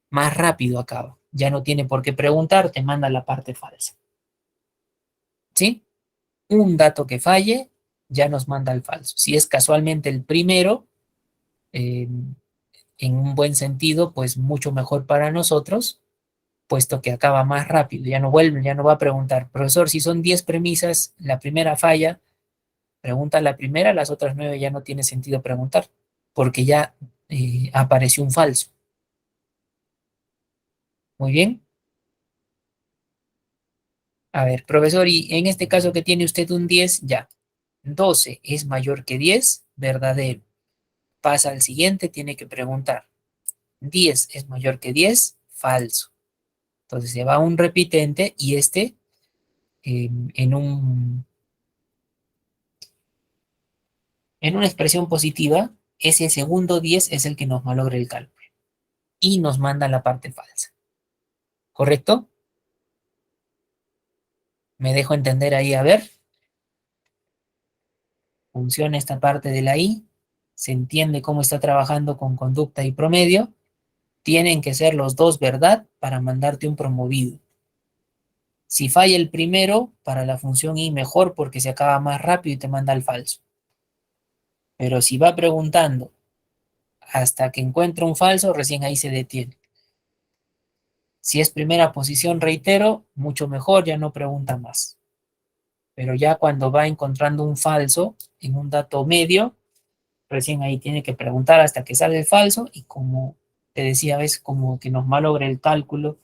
más rápido acaba. Ya no tiene por qué preguntar, te manda la parte falsa. ¿Sí? Un dato que falle, ya nos manda el falso. Si es casualmente el primero, en un buen sentido, pues mucho mejor para nosotros, puesto que acaba más rápido, ya no vuelve, ya no va a preguntar, profesor, si son 10 premisas, la primera falla, pregunta la primera, las otras 9 ya no tiene sentido preguntar, porque ya apareció un falso. Muy bien. A ver, profesor, y en este caso que tiene usted un 10, ya. 12 es mayor que 10, verdadero. Pasa al siguiente, tiene que preguntar. 10 es mayor que 10, falso. Entonces se va a un repitente y en una expresión positiva, ese segundo 10 es el que nos malogra el cálculo y nos manda la parte falsa. ¿Correcto? ¿Me dejo entender ahí? A ver. Funciona esta parte de la i. Se entiende cómo está trabajando con conducta y promedio. Tienen que ser los dos verdad para mandarte un promovido. Si falla el primero, para la función i mejor porque se acaba más rápido y te manda el falso. Pero si va preguntando hasta que encuentra un falso, recién ahí se detiene. Si es primera posición, reitero, mucho mejor, ya no pregunta más. Pero ya cuando va encontrando un falso en un dato medio, recién ahí tiene que preguntar hasta que sale el falso y como te decía, ves como que nos malogra el cálculo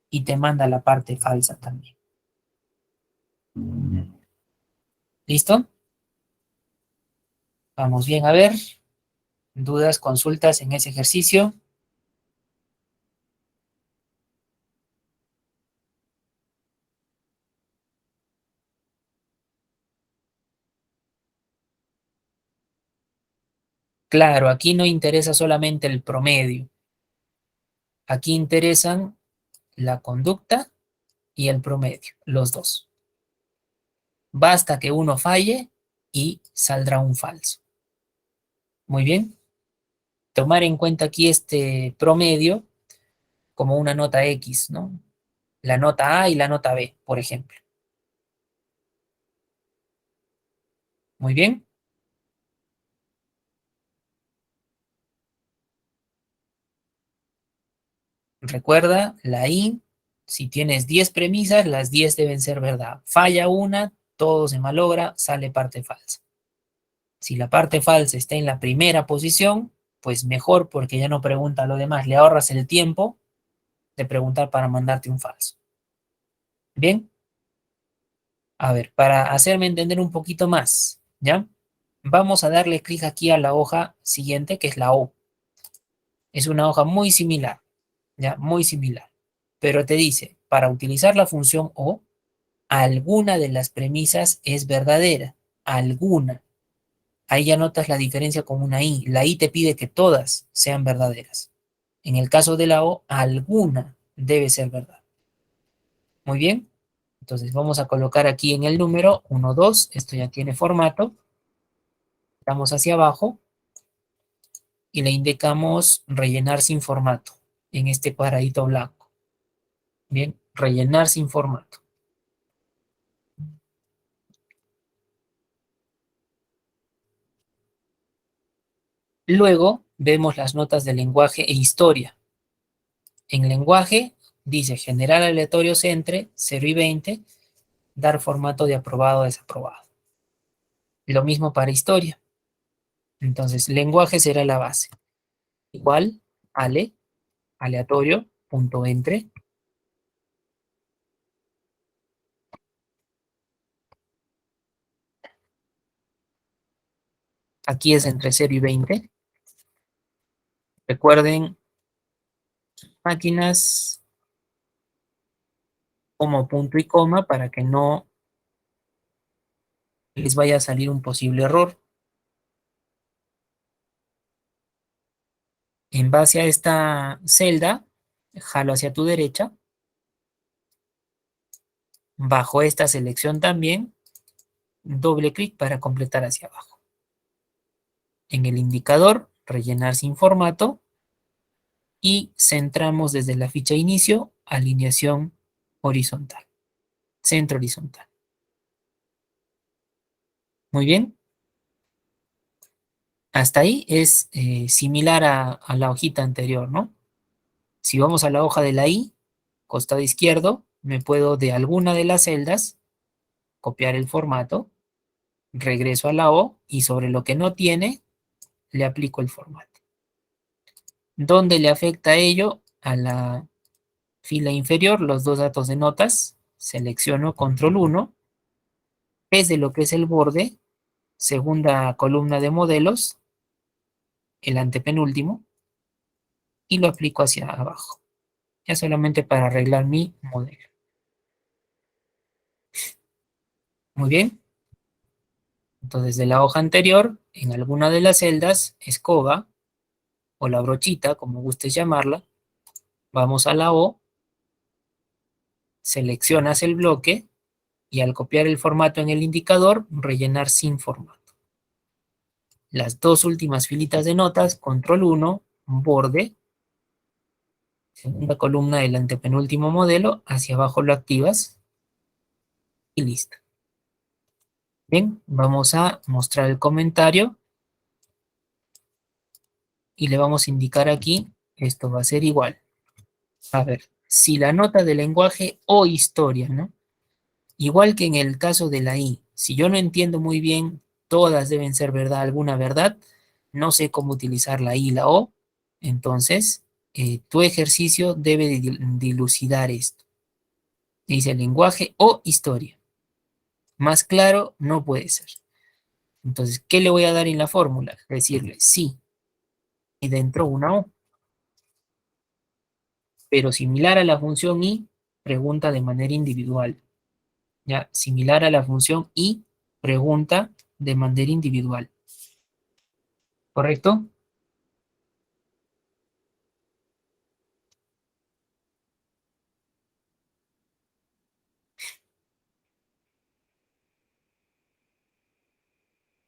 y te manda la parte falsa también. ¿Listo? Vamos bien a ver. ¿Dudas, consultas en ese ejercicio? Claro, aquí no interesa solamente el promedio. Aquí interesan la conducta y el promedio, los dos. Basta que uno falle y saldrá un falso. Muy bien. Tomar en cuenta aquí este promedio como una nota X, ¿no? La nota A y la nota B, por ejemplo. Muy bien. Recuerda, la I, si tienes 10 premisas, las 10 deben ser verdad. Falla una, todo se malogra, sale parte falsa. Si la parte falsa está en la primera posición, pues mejor porque ya no pregunta lo demás, le ahorras el tiempo de preguntar para mandarte un falso. Bien, a ver, para hacerme entender un poquito más, ¿ya? Vamos a darle clic aquí a la hoja siguiente, que es la O. Es una hoja muy similar, ¿ya? Muy similar. Pero te dice, para utilizar la función O, alguna de las premisas es verdadera. Alguna. Ahí ya notas la diferencia con una I. La I te pide que todas sean verdaderas. En el caso de la O, alguna debe ser verdad. Muy bien. Entonces vamos a colocar aquí en el número 1, 2. Esto ya tiene formato. Damos hacia abajo y le indicamos rellenar sin formato en este cuadradito blanco. Bien, rellenar sin formato. Luego vemos las notas de lenguaje e historia. En lenguaje dice generar aleatorios entre 0 y 20, dar formato de aprobado o desaprobado. Lo mismo para historia. Entonces, lenguaje será la base. Igual, aleatorio, punto entre. Aquí es entre 0 y 20. Recuerden, máquinas como punto y coma para que no les vaya a salir un posible error. En base a esta celda, jalo hacia tu derecha. Bajo esta selección también, doble clic para completar hacia abajo. En el indicador, rellenar sin formato y centramos desde la ficha inicio, alineación horizontal, centro horizontal. Muy bien. Hasta ahí es similar a la hojita anterior, ¿no? Si vamos a la hoja de la I, costado izquierdo, me puedo de alguna de las celdas copiar el formato, regreso a la O y sobre lo que no tiene, le aplico el formato. ¿Dónde le afecta ello? A la fila inferior, los dos datos de notas, selecciono control 1, desde lo que es el borde, segunda columna de modelos, el antepenúltimo, y lo aplico hacia abajo, ya solamente para arreglar mi modelo. Muy bien. Entonces, de la hoja anterior, en alguna de las celdas, escoba, o la brochita, como gustes llamarla, vamos a la O, seleccionas el bloque, y al copiar el formato en el indicador, rellenar sin formato. Las dos últimas filitas de notas, control 1, borde, segunda columna del antepenúltimo modelo, hacia abajo lo activas y listo. Bien, vamos a mostrar el comentario y le vamos a indicar aquí, esto va a ser igual. A ver, si la nota de lenguaje o historia, ¿no? Igual que en el caso de la I, si yo no entiendo muy bien, todas deben ser verdad, alguna verdad, no sé cómo utilizar la I y la O, entonces tu ejercicio debe dilucidar esto. Dice lenguaje o historia. Más claro no puede ser. Entonces, ¿qué le voy a dar en la fórmula? Decirle sí y dentro una O. Pero similar a la función I, pregunta de manera individual. ¿Ya? Similar a la función I, pregunta de manera individual. ¿Correcto?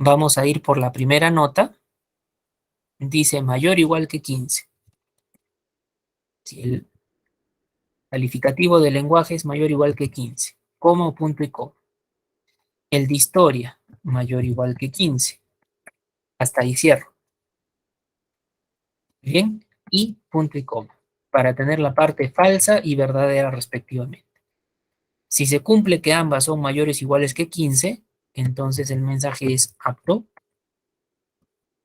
Vamos a ir por la primera nota. Dice mayor o igual que 15. Si el calificativo de lenguaje es mayor o igual que 15, coma o punto y coma. El de historia, mayor o igual que 15. Hasta ahí cierro. Bien, y punto y coma, para tener la parte falsa y verdadera respectivamente. Si se cumple que ambas son mayores o iguales que 15, entonces el mensaje es apto.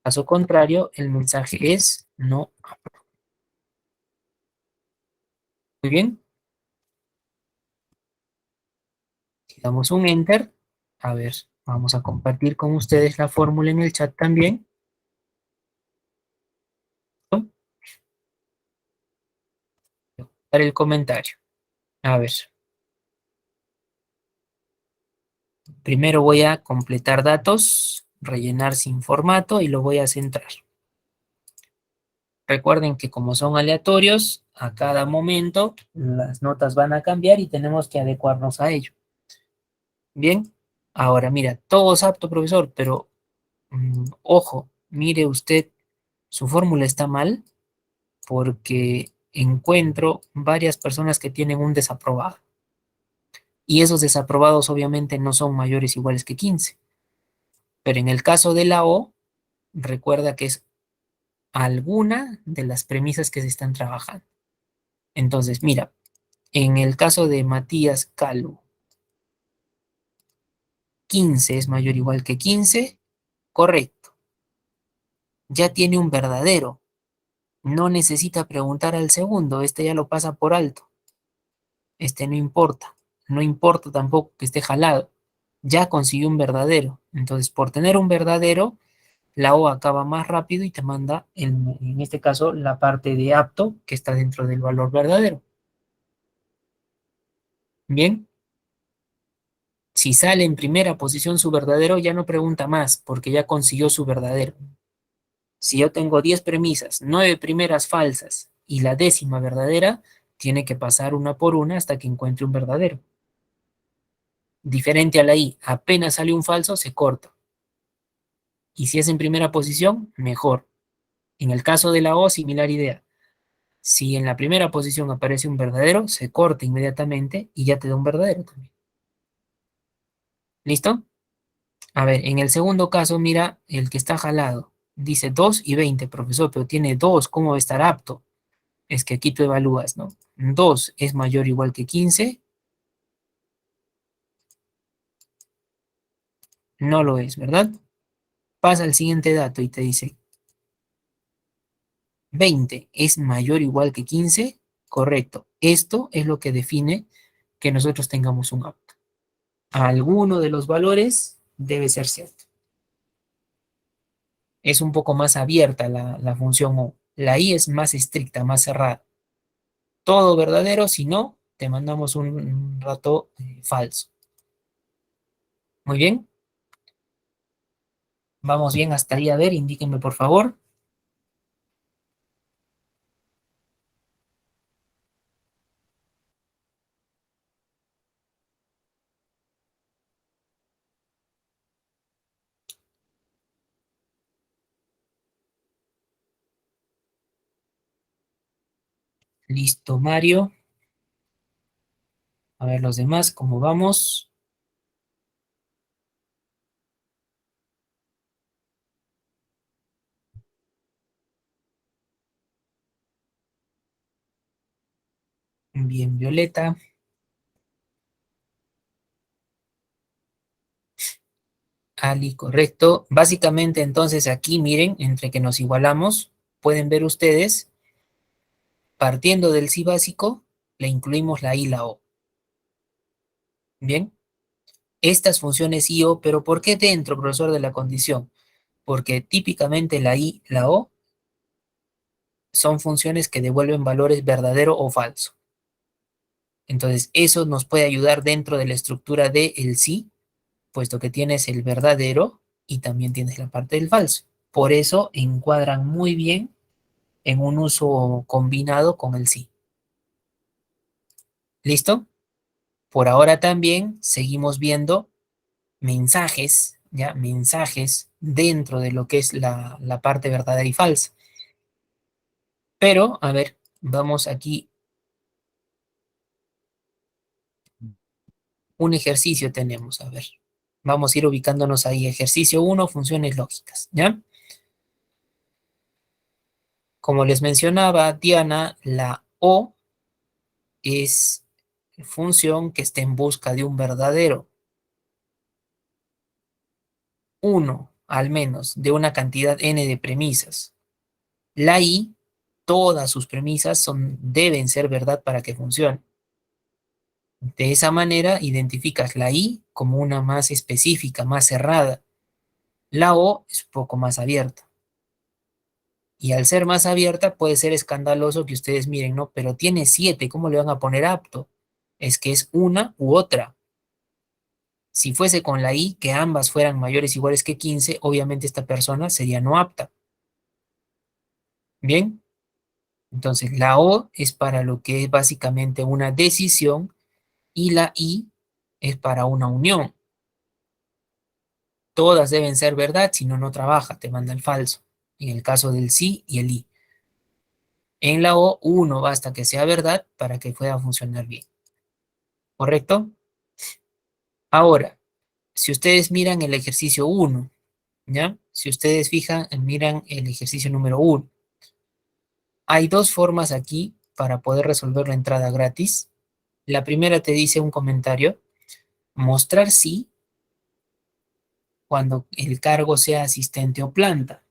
Caso contrario, el mensaje es no apto. Muy bien. Si damos un enter, a ver, vamos a compartir con ustedes la fórmula en el chat también. Dar el comentario. A ver. Primero voy a completar datos, rellenar sin formato y lo voy a centrar. Recuerden que como son aleatorios, a cada momento las notas van a cambiar y tenemos que adecuarnos a ello. Bien, ahora mira, todo es apto, profesor, pero ojo, mire usted, su fórmula está mal porque encuentro varias personas que tienen un desaprobado. Y esos desaprobados obviamente no son mayores o iguales que 15. Pero en el caso de la O, recuerda que es alguna de las premisas que se están trabajando. Entonces, mira, en el caso de Matías Calvo, 15 es mayor o igual que 15, correcto. Ya tiene un verdadero. No necesita preguntar al segundo, este ya lo pasa por alto. Este no importa. No importa tampoco que esté jalado. Ya consiguió un verdadero. Entonces, por tener un verdadero, la O acaba más rápido y te manda, en este caso, la parte de apto que está dentro del valor verdadero. Bien. Si sale en primera posición su verdadero, ya no pregunta más, porque ya consiguió su verdadero. Si yo tengo 10 premisas, 9 primeras falsas y la 10ª verdadera, tiene que pasar una por una hasta que encuentre un verdadero. Diferente a la I, apenas sale un falso, se corta. Y si es en primera posición, mejor. En el caso de la O, similar idea. Si en la primera posición aparece un verdadero, se corta inmediatamente y ya te da un verdadero también. ¿Listo? A ver, en el segundo caso, mira, el que está jalado. Dice 2 y 20, profesor, pero tiene 2, ¿cómo va a estar apto? Es que aquí tú evalúas, ¿no? 2 es mayor o igual que 15, no lo es, ¿verdad? Pasa al siguiente dato y te dice 20 es mayor o igual que 15, correcto. Esto es lo que define que nosotros tengamos un apto. Alguno de los valores debe ser cierto. Es un poco más abierta la función O. La I es más estricta, más cerrada. Todo verdadero, si no, te mandamos un rato falso. Muy bien. Vamos bien hasta ahí. A ver, indíquenme por favor. Listo, Mario. A ver los demás, ¿cómo vamos? Bien, Violeta. Ali, correcto. Básicamente, entonces, aquí miren, entre que nos igualamos, pueden ver ustedes, partiendo del sí básico, le incluimos la I y la O. Bien. Estas funciones I, O, pero ¿por qué dentro, profesor, de la condición? Porque típicamente la I, la O, son funciones que devuelven valores verdadero o falso. Entonces, eso nos puede ayudar dentro de la estructura de el sí, puesto que tienes el verdadero y también tienes la parte del falso. Por eso encuadran muy bien en un uso combinado con el sí. ¿Listo? Por ahora también seguimos viendo mensajes, ¿ya? Mensajes dentro de lo que es la parte verdadera y falsa. Pero, a ver, vamos aquí. Un ejercicio tenemos, a ver. Vamos a ir ubicándonos ahí. Ejercicio 1, funciones lógicas, ¿ya? Como les mencionaba Diana, la O es función que está en busca de un verdadero. Uno, al menos, de una cantidad n de premisas. La I, todas sus premisas deben ser verdad para que funcione. De esa manera identificas la I como una más específica, más cerrada. La O es un poco más abierta. Y al ser más abierta puede ser escandaloso que ustedes miren, ¿no? Pero tiene 7, ¿cómo le van a poner apto? Es que es una u otra. Si fuese con la I, que ambas fueran mayores o iguales que 15, obviamente esta persona sería no apta. Bien, entonces la O es para lo que es básicamente una decisión y la I es para una unión. Todas deben ser verdad, si no, no trabaja, te manda el falso. En el caso del sí y el I. En la O, uno basta que sea verdad para que pueda funcionar bien. ¿Correcto? Ahora, si ustedes miran el ejercicio 1, ¿ya? Si ustedes fijan, miran el ejercicio número 1. Hay dos formas aquí para poder resolver la entrada gratis. La primera te dice un comentario, mostrar sí cuando el cargo sea asistente o planta.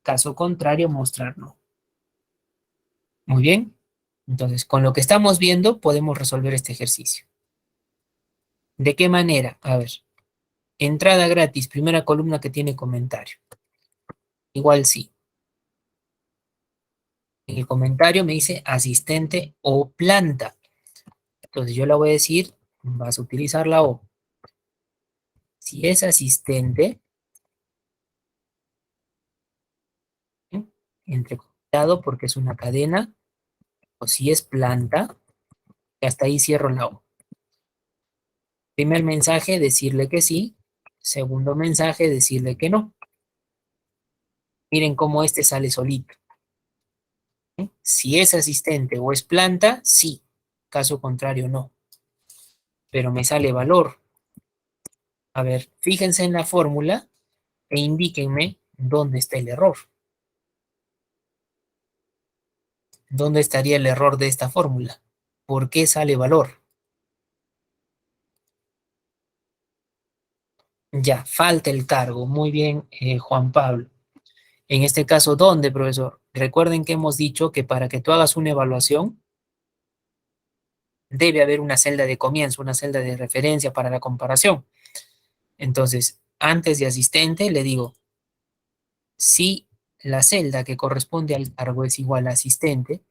Caso contrario, mostrar no. Muy bien. Entonces, con lo que estamos viendo, podemos resolver este ejercicio. ¿De qué manera? A ver, entrada gratis, primera columna que tiene comentario. Igual sí. En el comentario me dice asistente o planta. Entonces yo le voy a decir, vas a utilizar la O. Si es asistente, ¿sí? Entrecomillado porque es una cadena, o si es planta, y hasta ahí cierro la O. Primer mensaje, decirle que sí. Segundo mensaje, decirle que no. Miren cómo este sale solito. ¿Sí? Si es asistente o es planta, sí. Caso contrario, no. Pero me sale valor. A ver, fíjense en la fórmula e indíquenme dónde está el error. ¿Dónde estaría el error de esta fórmula? ¿Por qué sale valor? Ya, falta el cargo. Muy bien, Juan Pablo. En este caso, ¿dónde, profesor? Recuerden que hemos dicho que para que tú hagas una evaluación, debe haber una celda de comienzo, una celda de referencia para la comparación. Entonces, antes de asistente, le digo, si la celda que corresponde al cargo es igual a asistente,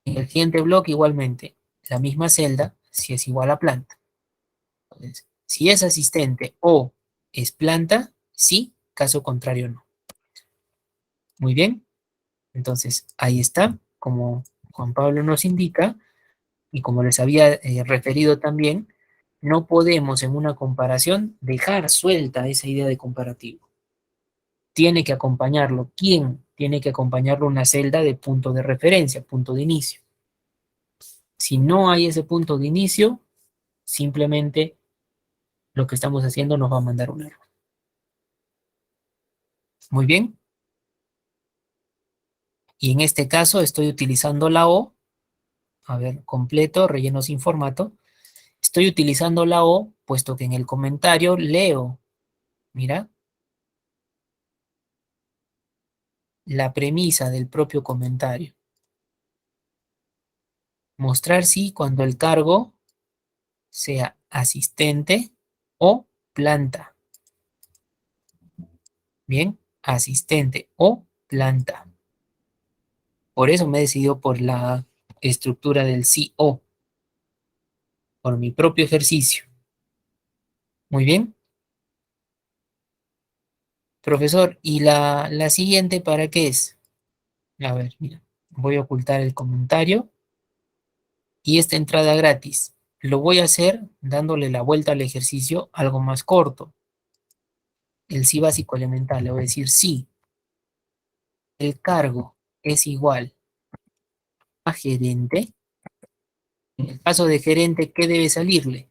en el siguiente bloque igualmente, la misma celda si es igual a planta. Entonces, si es asistente o es planta, sí, caso contrario no. Muy bien, entonces ahí está, como Juan Pablo nos indica, y como les había referido también, no podemos en una comparación dejar suelta esa idea de comparativo. Tiene que acompañarlo. ¿Quién? Tiene que acompañarlo una celda de punto de referencia, punto de inicio. Si no hay ese punto de inicio, simplemente lo que estamos haciendo nos va a mandar un error. Muy bien. Y en este caso estoy utilizando la O. A ver, completo, relleno sin formato. Estoy utilizando la O, puesto que en el comentario leo, mira, la premisa del propio comentario. Mostrar sí cuando el cargo sea asistente o planta. Bien, asistente o planta. Por eso me he decidido por la estructura del sí o, por mi propio ejercicio. Muy bien. Profesor, ¿y la siguiente para qué es? A ver, mira, voy a ocultar el comentario y esta entrada gratis. Lo voy a hacer dándole la vuelta al ejercicio algo más corto. El sí básico elemental, le voy a decir sí. El cargo es igual a gerente. En el caso de gerente, ¿qué debe salirle?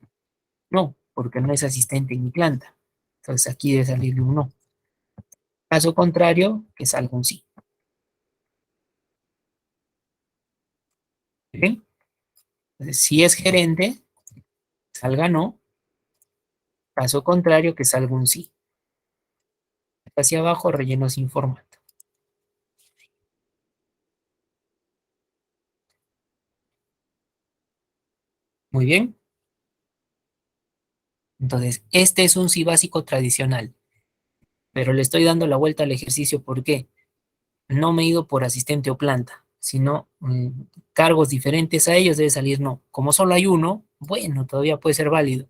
No, porque no es asistente ni planta. Entonces aquí debe salirle un no. Caso contrario, que salga un sí. ¿Bien? Entonces, si es gerente, salga no. Caso contrario, que salga un sí. Hacia abajo, relleno sin formato. Muy bien. Entonces, este es un sí básico tradicional, pero le estoy dando la vuelta al ejercicio. ¿Por qué? No me he ido por asistente o planta, sino cargos diferentes a ellos debe salir no. Como solo hay uno, bueno, todavía puede ser válido.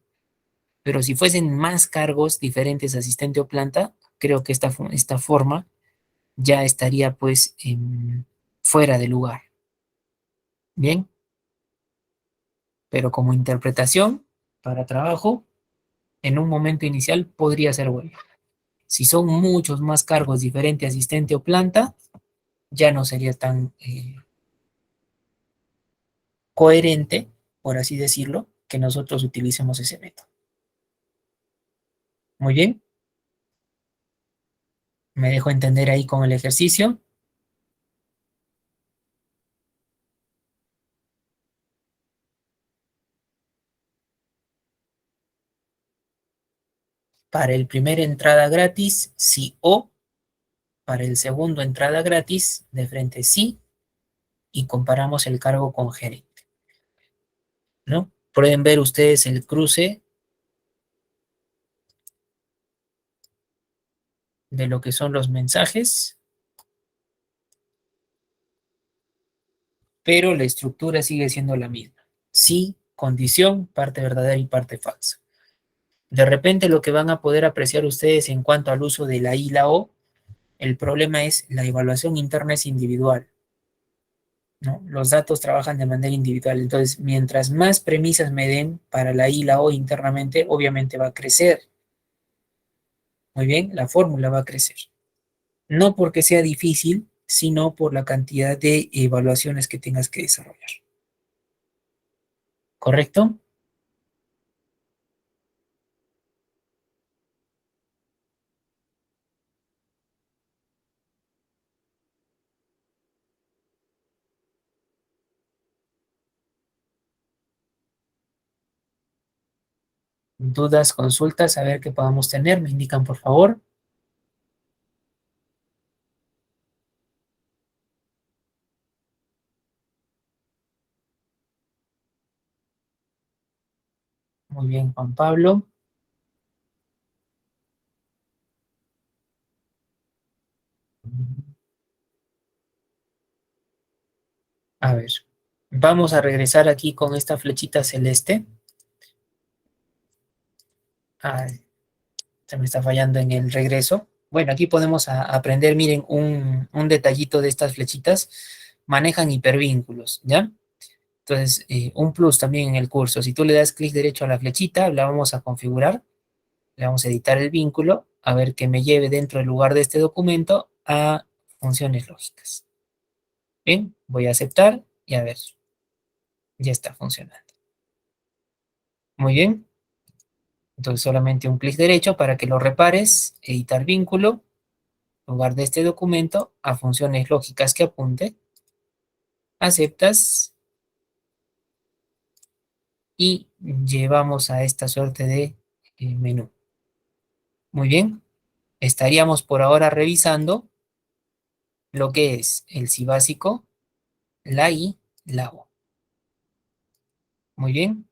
Pero si fuesen más cargos diferentes a asistente o planta, creo que esta forma ya estaría pues fuera de lugar. Bien, pero como interpretación para trabajo, en un momento inicial podría ser bueno. Si son muchos más cargos diferentes a asistente o planta, ya no sería tan coherente, por así decirlo, que nosotros utilicemos ese método. Muy bien, me dejo entender ahí con el ejercicio. Para el primer entrada gratis, sí o. Para el segundo entrada gratis, de frente sí. Y comparamos el cargo con gerente, ¿no? Pueden ver ustedes el cruce de lo que son los mensajes, pero la estructura sigue siendo la misma. Sí, condición, parte verdadera y parte falsa. De repente lo que van a poder apreciar ustedes en cuanto al uso de la I y la O, el problema es la evaluación interna es individual, ¿no? Los datos trabajan de manera individual, entonces mientras más premisas me den para la I y la O internamente, obviamente va a crecer. Muy bien, la fórmula va a crecer. No porque sea difícil, sino por la cantidad de evaluaciones que tengas que desarrollar. ¿Correcto? Dudas, consultas, a ver qué podamos tener, me indican por favor. Muy bien, Juan Pablo. A ver, vamos a regresar aquí con esta flechita celeste. Ah, se me está fallando en el regreso. Bueno, aquí podemos aprender, miren, un detallito de estas flechitas. Manejan hipervínculos, ¿ya? Entonces, un plus también en el curso. Si tú le das clic derecho a la flechita, la vamos a configurar. Le vamos a editar el vínculo, a ver que me lleve dentro del lugar de este documento a funciones lógicas. Bien, voy a aceptar y a ver, ya está funcionando. Muy bien. Entonces solamente un clic derecho para que lo repares, editar vínculo, lugar de este documento, a funciones lógicas que apunte, aceptas y llevamos a esta suerte de menú. Muy bien, estaríamos por ahora revisando lo que es el sí básico, la I, la O. Muy bien,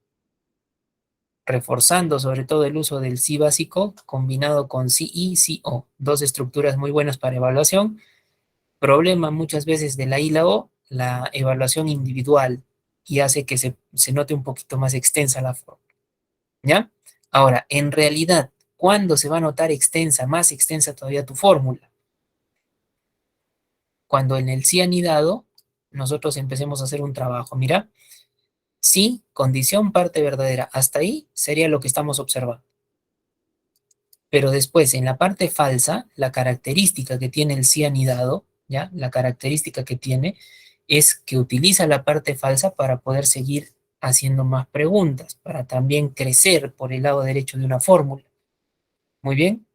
reforzando sobre todo el uso del sí básico combinado con sí I, sí O, dos estructuras muy buenas para evaluación. Problema muchas veces de la I y la O, la evaluación individual, y hace que se note un poquito más extensa la forma, ¿ya? Ahora, en realidad, ¿cuándo se va a notar extensa, más extensa todavía tu fórmula? Cuando en el sí anidado nosotros empecemos a hacer un trabajo. Mira, sí, condición, parte verdadera. Hasta ahí sería lo que estamos observando. Pero después, en la parte falsa, la característica que tiene el sí anidado, ¿ya? La característica que tiene es que utiliza la parte falsa para poder seguir haciendo más preguntas, para también crecer por el lado derecho de una fórmula. Muy bien,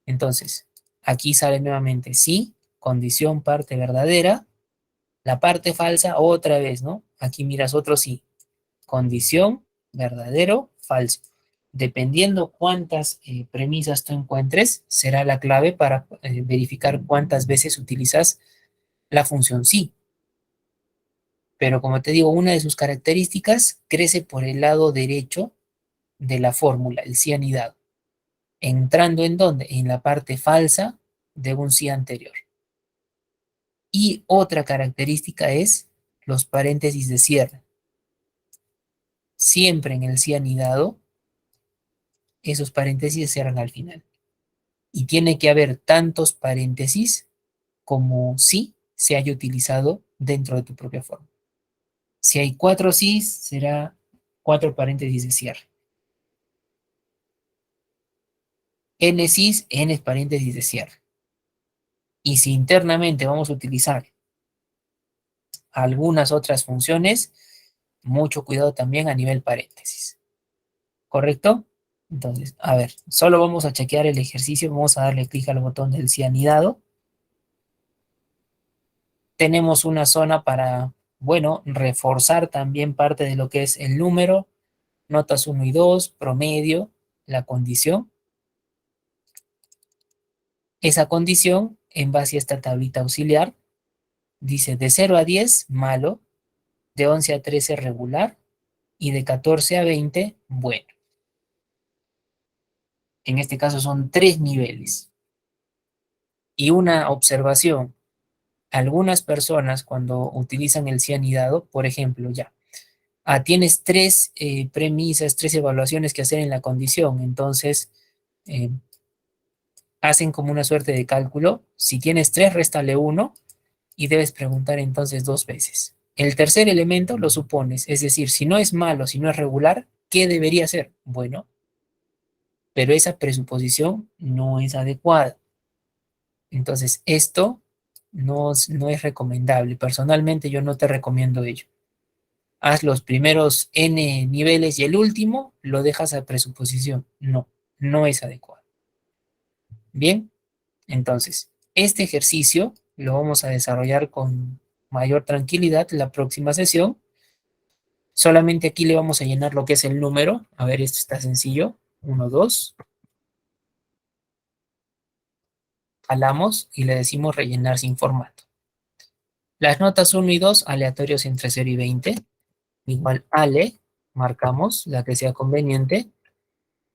entonces, aquí sale nuevamente sí, condición, parte verdadera, la parte falsa otra vez, ¿no? Aquí miras otro sí, condición, verdadero, falso. Dependiendo cuántas premisas tú encuentres, será la clave para verificar cuántas veces utilizas la función sí. Pero como te digo, una de sus características crece por el lado derecho de la fórmula, el sí anidado. ¿Entrando en dónde? En la parte falsa de un sí anterior. Y otra característica es los paréntesis de cierre. Siempre en el sí anidado, esos paréntesis se cierran al final. Y tiene que haber tantos paréntesis como sí se haya utilizado dentro de tu propia forma. Si hay 4 sís, será 4 paréntesis de cierre. N sís, n paréntesis de cierre. Y si internamente vamos a utilizar algunas otras funciones, mucho cuidado también a nivel paréntesis. ¿Correcto? Entonces, a ver, solo vamos a chequear el ejercicio, vamos a darle clic al botón del sí anidado. Tenemos una zona para, bueno, reforzar también parte de lo que es el número, notas 1 y 2, promedio, la condición. esa condición en base a esta tablita auxiliar. Dice de 0 a 10, malo, de 11 a 13, regular, y de 14 a 20, bueno. En este caso son 3 niveles. Y una observación, algunas personas cuando utilizan el cianidado, por ejemplo, tienes 3 premisas, 3 evaluaciones que hacer en la condición, entonces hacen como una suerte de cálculo. Si tienes 3, réstale 1 y debes preguntar entonces 2 veces. El tercer elemento lo supones, es decir, si no es malo, si no es regular, ¿qué debería ser? Bueno, pero esa presuposición no es adecuada. Entonces, esto no es recomendable. Personalmente, yo no te recomiendo ello. Haz los primeros N niveles y el último lo dejas a presuposición. No, no es adecuado. Bien, entonces, este ejercicio lo vamos a desarrollar con mayor tranquilidad la próxima sesión. Solamente aquí le vamos a llenar lo que es el número. A ver, esto está sencillo. 1, 2. Jalamos y le decimos rellenar sin formato. Las notas 1 y 2, aleatorios entre 0 y 20. Igual ale, marcamos la que sea conveniente.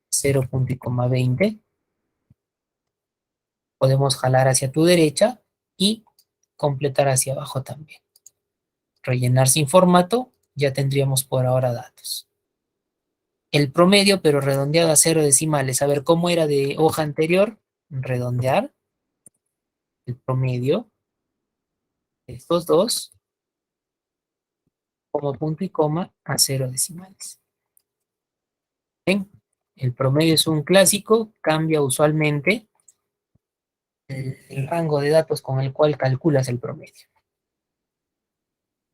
0 punto y coma 20. Podemos jalar hacia tu derecha y completar hacia abajo también. Rellenar sin formato, ya tendríamos por ahora datos. El promedio, pero redondeado a 0 decimales. A ver, ¿cómo era de hoja anterior? Redondear el promedio de estos dos como punto y coma a 0 decimales. Bien, el promedio es un clásico, cambia usualmente el rango de datos con el cual calculas el promedio.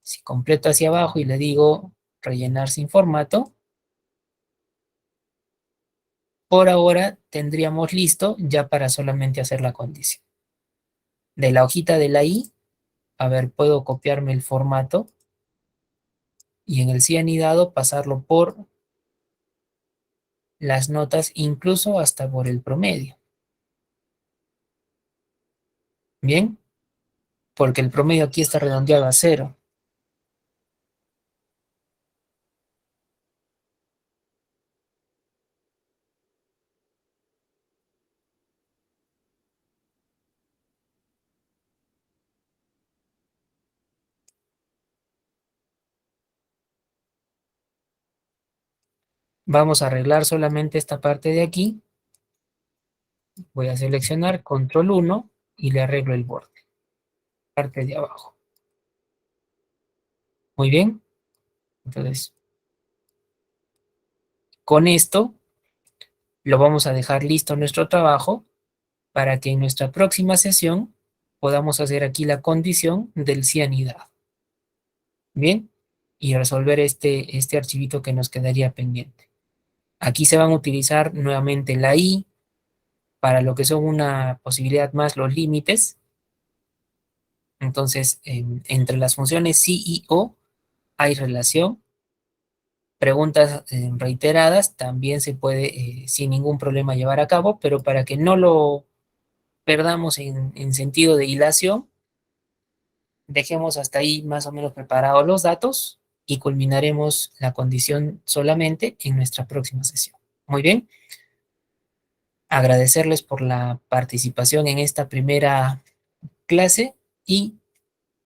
Si completo hacia abajo y le digo rellenar sin formato, por ahora tendríamos listo ya para solamente hacer la condición. De la hojita de la I, a ver, puedo copiarme el formato y en el cianidado pasarlo por las notas, incluso hasta por el promedio. Bien, porque el promedio aquí está redondeado a 0. Vamos a arreglar solamente esta parte de aquí. Voy a seleccionar control 1 y le arreglo el borde. Parte de abajo. Muy bien. Entonces, con esto lo vamos a dejar listo nuestro trabajo para que en nuestra próxima sesión podamos hacer aquí la condición del cianidado. Bien, y resolver este archivito que nos quedaría pendiente. Aquí se van a utilizar nuevamente la I para lo que son una posibilidad más los límites. Entonces, entre las funciones sí y o hay relación. Preguntas reiteradas también se puede sin ningún problema llevar a cabo, pero para que no lo perdamos en sentido de hilación, dejemos hasta ahí más o menos preparados los datos y culminaremos la condición solamente en nuestra próxima sesión. Muy bien. Agradecerles por la participación en esta primera clase y